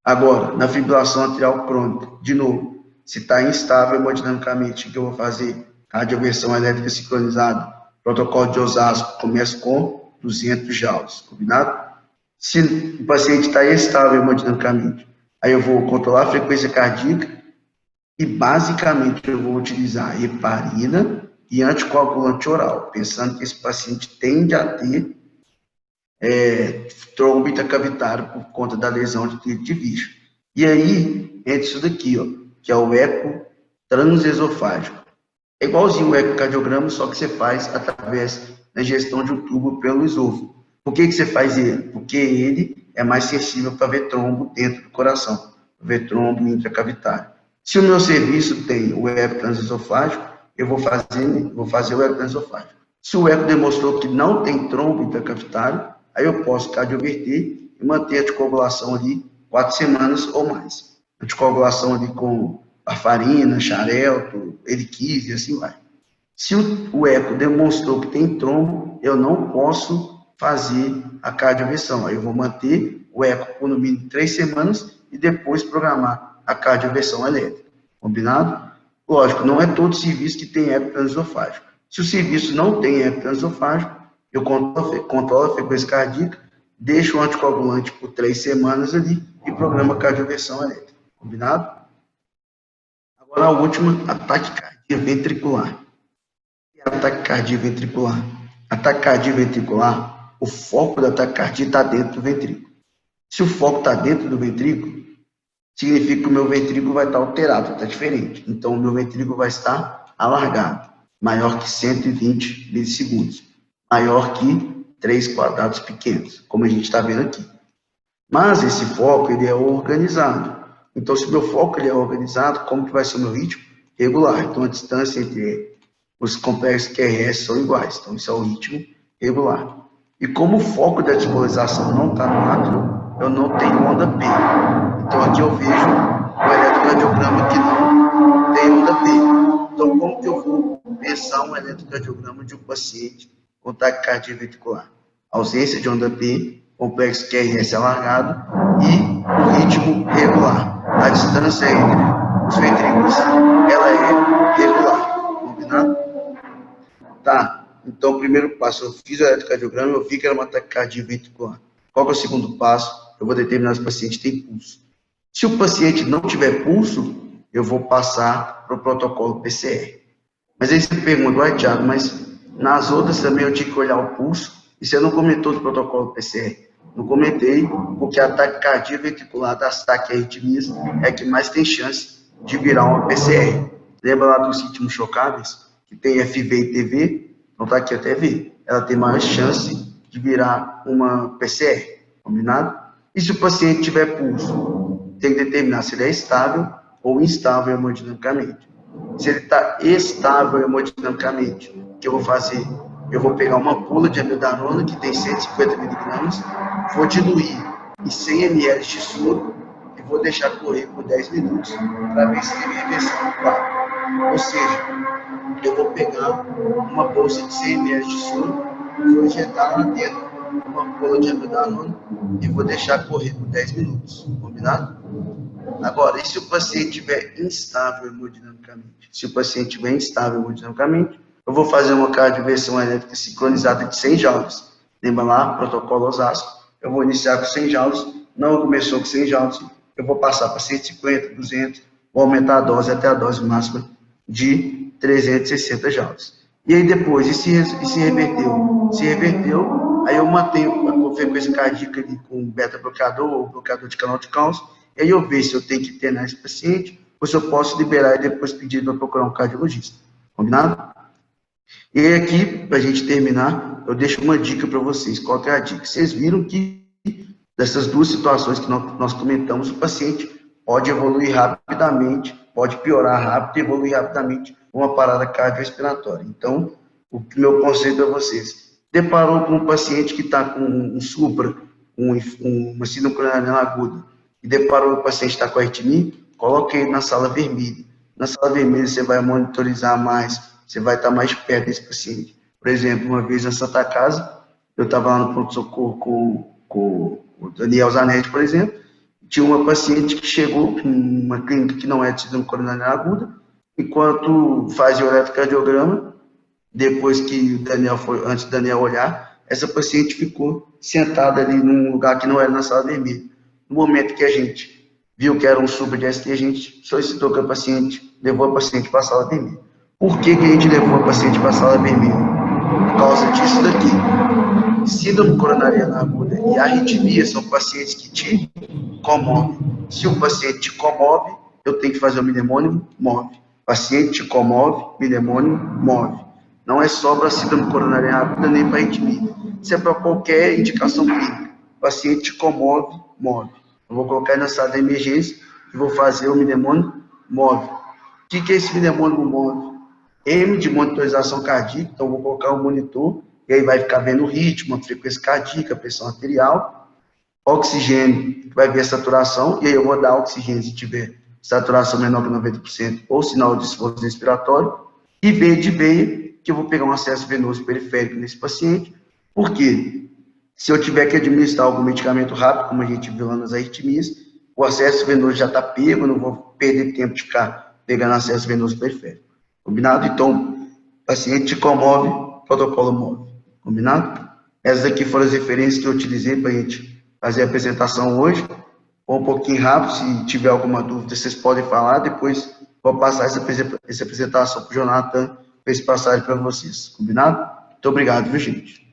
S1: Agora, na fibrilação atrial crônica, de novo, se está instável hemodinamicamente, o que eu vou fazer? Cardioversão elétrica sincronizada, protocolo de Osasco, começa com 200 joules, combinado? Se o paciente está estável hemodinamicamente, aí eu vou controlar a frequência cardíaca e, basicamente, eu vou utilizar heparina e anticoagulante oral, pensando que esse paciente tende a ter trombo intracavitário por conta da lesão de tríade de Wichel. E aí, entra isso daqui, ó. que é o eco transesofágico. É igualzinho o ecocardiograma, só que você faz através da ingestão de um tubo pelo esôfago. Por que você faz ele? Porque ele é mais sensível para ver trombo dentro do coração, ver trombo intracavitário. Se o meu serviço tem o eco transesofágico, eu vou fazer o eco transesofágico. Se o eco demonstrou que não tem trombo intracavitário, aí eu posso cardioverter e manter a anticoagulação ali 4 semanas ou mais. Anticoagulação ali com warfarina, xarelto, eriquise e assim vai. Se o eco demonstrou que tem trombo, eu não posso fazer a cardioversão. Aí eu vou manter o eco por no mínimo 3 semanas e depois programar a cardioversão elétrica. Combinado? Lógico, não é todo serviço que tem eco transesofágico. Se o serviço não tem eco transesofágico, eu controlo a frequência cardíaca, deixo o anticoagulante por 3 semanas ali e programa a cardioversão elétrica. Combinado? Agora a última, a taquicardia ventricular. A taquicardia ventricular. A taquicardia ventricular, o foco da taquicardia está dentro do ventrículo. Se o foco está dentro do ventrículo, significa que o meu ventrículo vai estar alterado, está diferente. Então, o meu ventrículo vai estar alargado, maior que 120 milissegundos, maior que 3 quadrados pequenos, como a gente está vendo aqui. Mas esse foco, ele é organizado. Então, se o meu foco ele é organizado, como que vai ser o meu ritmo? Regular. Então, a distância entre os complexos QRS são iguais. Então, isso é o ritmo regular. E como o foco da despolarização não está no átrio, eu não tenho onda P. Então, aqui eu vejo o eletrocardiograma que não tem onda P. Então, como que eu vou pensar um eletrocardiograma de um paciente com taquicardia ventricular? Ausência de onda P, complexo QRS alargado e o ritmo regular. A distância entre os ventrículos, ela é regular. Combinado? Tá. Então, o primeiro passo, eu fiz o eletrocardiograma, eu vi que era uma taquicardia ventricular. Qual que é o segundo passo? Eu vou determinar se o paciente tem pulso. Se o paciente não tiver pulso, eu vou passar para o protocolo PCR. Mas aí você me pergunta, Thiago, mas nas outras também eu tinha que olhar o pulso, e você não comentou do protocolo PCR? Não comentei, porque a taquicardia ventricular das taquiarritmias é que mais tem chance de virar uma PCR. Lembra lá dos ritmos chocáveis, que tem FV e TV? Não está aqui até V. Ela tem mais chance de virar uma PCR, combinado? E se o paciente tiver pulso? Tem que determinar se ele é estável ou instável hemodinamicamente. Se ele está estável hemodinamicamente, o que eu vou fazer? Eu vou pegar uma pula de amiodarona, que tem 150 miligramas, vou diluir em 100 ml de soro e vou deixar correr por 10 minutos para ver se tem reversão no quadro. Ou seja, eu vou pegar uma bolsa de 100 ml de soro, vou injetar lá dentro uma pula de amiodarona e vou deixar correr por 10 minutos. Combinado? Agora, e se o paciente estiver instável hemodinamicamente? Se o paciente estiver instável hemodinamicamente, eu vou fazer uma cardioversão elétrica sincronizada de 100 joules. Lembra lá, protocolo Osasco? Eu vou iniciar com 100 joules, não começou com 100 joules, eu vou passar para 150, 200, vou aumentar a dose até a dose máxima de 360 joules. E aí depois, e se reverteu? Se reverteu, aí eu mantenho a frequência cardíaca ali com beta-bloqueador ou bloqueador de canal de cálcio, e aí eu vejo se eu tenho que internar esse paciente, ou se eu posso liberar e depois pedir para procurar um cardiologista. Combinado? E aí aqui, para a gente terminar, eu deixo uma dica para vocês. Qual que é a dica? Vocês viram que dessas duas situações que nós comentamos, o paciente pode evoluir rapidamente, pode piorar rápido e evoluir rapidamente com uma parada cardiorrespiratória. Então, o meu conselho para vocês, deparou com um paciente que está com um supra, uma síndrome coronariana aguda, e deparou com o paciente que está com arritmia, coloque ele na sala vermelha. Na sala vermelha você vai monitorizar mais, você vai estar mais perto desse paciente. Por exemplo, uma vez na Santa Casa, eu estava lá no pronto-socorro com o Daniel Zanetti, por exemplo, tinha uma paciente que chegou com uma clínica que não é de síndrome coronariana aguda, enquanto fazia o eletrocardiograma, depois que o Daniel foi, antes do Daniel olhar, essa paciente ficou sentada ali num lugar que não era na sala vermelha. No momento que a gente viu que era um supra de ST, a gente solicitou que a paciente, levou a paciente para a sala vermelha. Por que a gente levou a paciente para a sala vermelha? Por causa disso daqui. Síndrome coronariana aguda e arritmia são pacientes que te comovem. Se o paciente te comove, eu tenho que fazer o mnemônimo, move. Paciente comove, mnemônimo, move. Não é só para síndrome coronária aguda nem para arritmia. Isso é para qualquer indicação clínica. Paciente comove, move. Eu vou colocar na sala de emergência e vou fazer o mnemônimo, move. O que é esse mnemônimo, move? M de monitorização cardíaca, então eu vou colocar o monitor, e aí vai ficar vendo o ritmo, a frequência cardíaca, a pressão arterial. Oxigênio, vai ver a saturação, e aí eu vou dar oxigênio se tiver saturação menor que 90%, ou sinal de esforço respiratório. E B de veia, que eu vou pegar um acesso venoso periférico nesse paciente. Por quê? Se eu tiver que administrar algum medicamento rápido, como a gente viu lá nas arritmias, o acesso venoso já está pego, eu não vou perder tempo de ficar pegando acesso venoso periférico. Combinado? Então, paciente comove, protocolo move. Combinado? Essas aqui foram as referências que eu utilizei para a gente fazer a apresentação hoje. Vou um pouquinho rápido, se tiver alguma dúvida, vocês podem falar, depois vou passar essa apresentação para o Jonathan, para esse passagem para vocês. Combinado? Muito obrigado, viu, gente?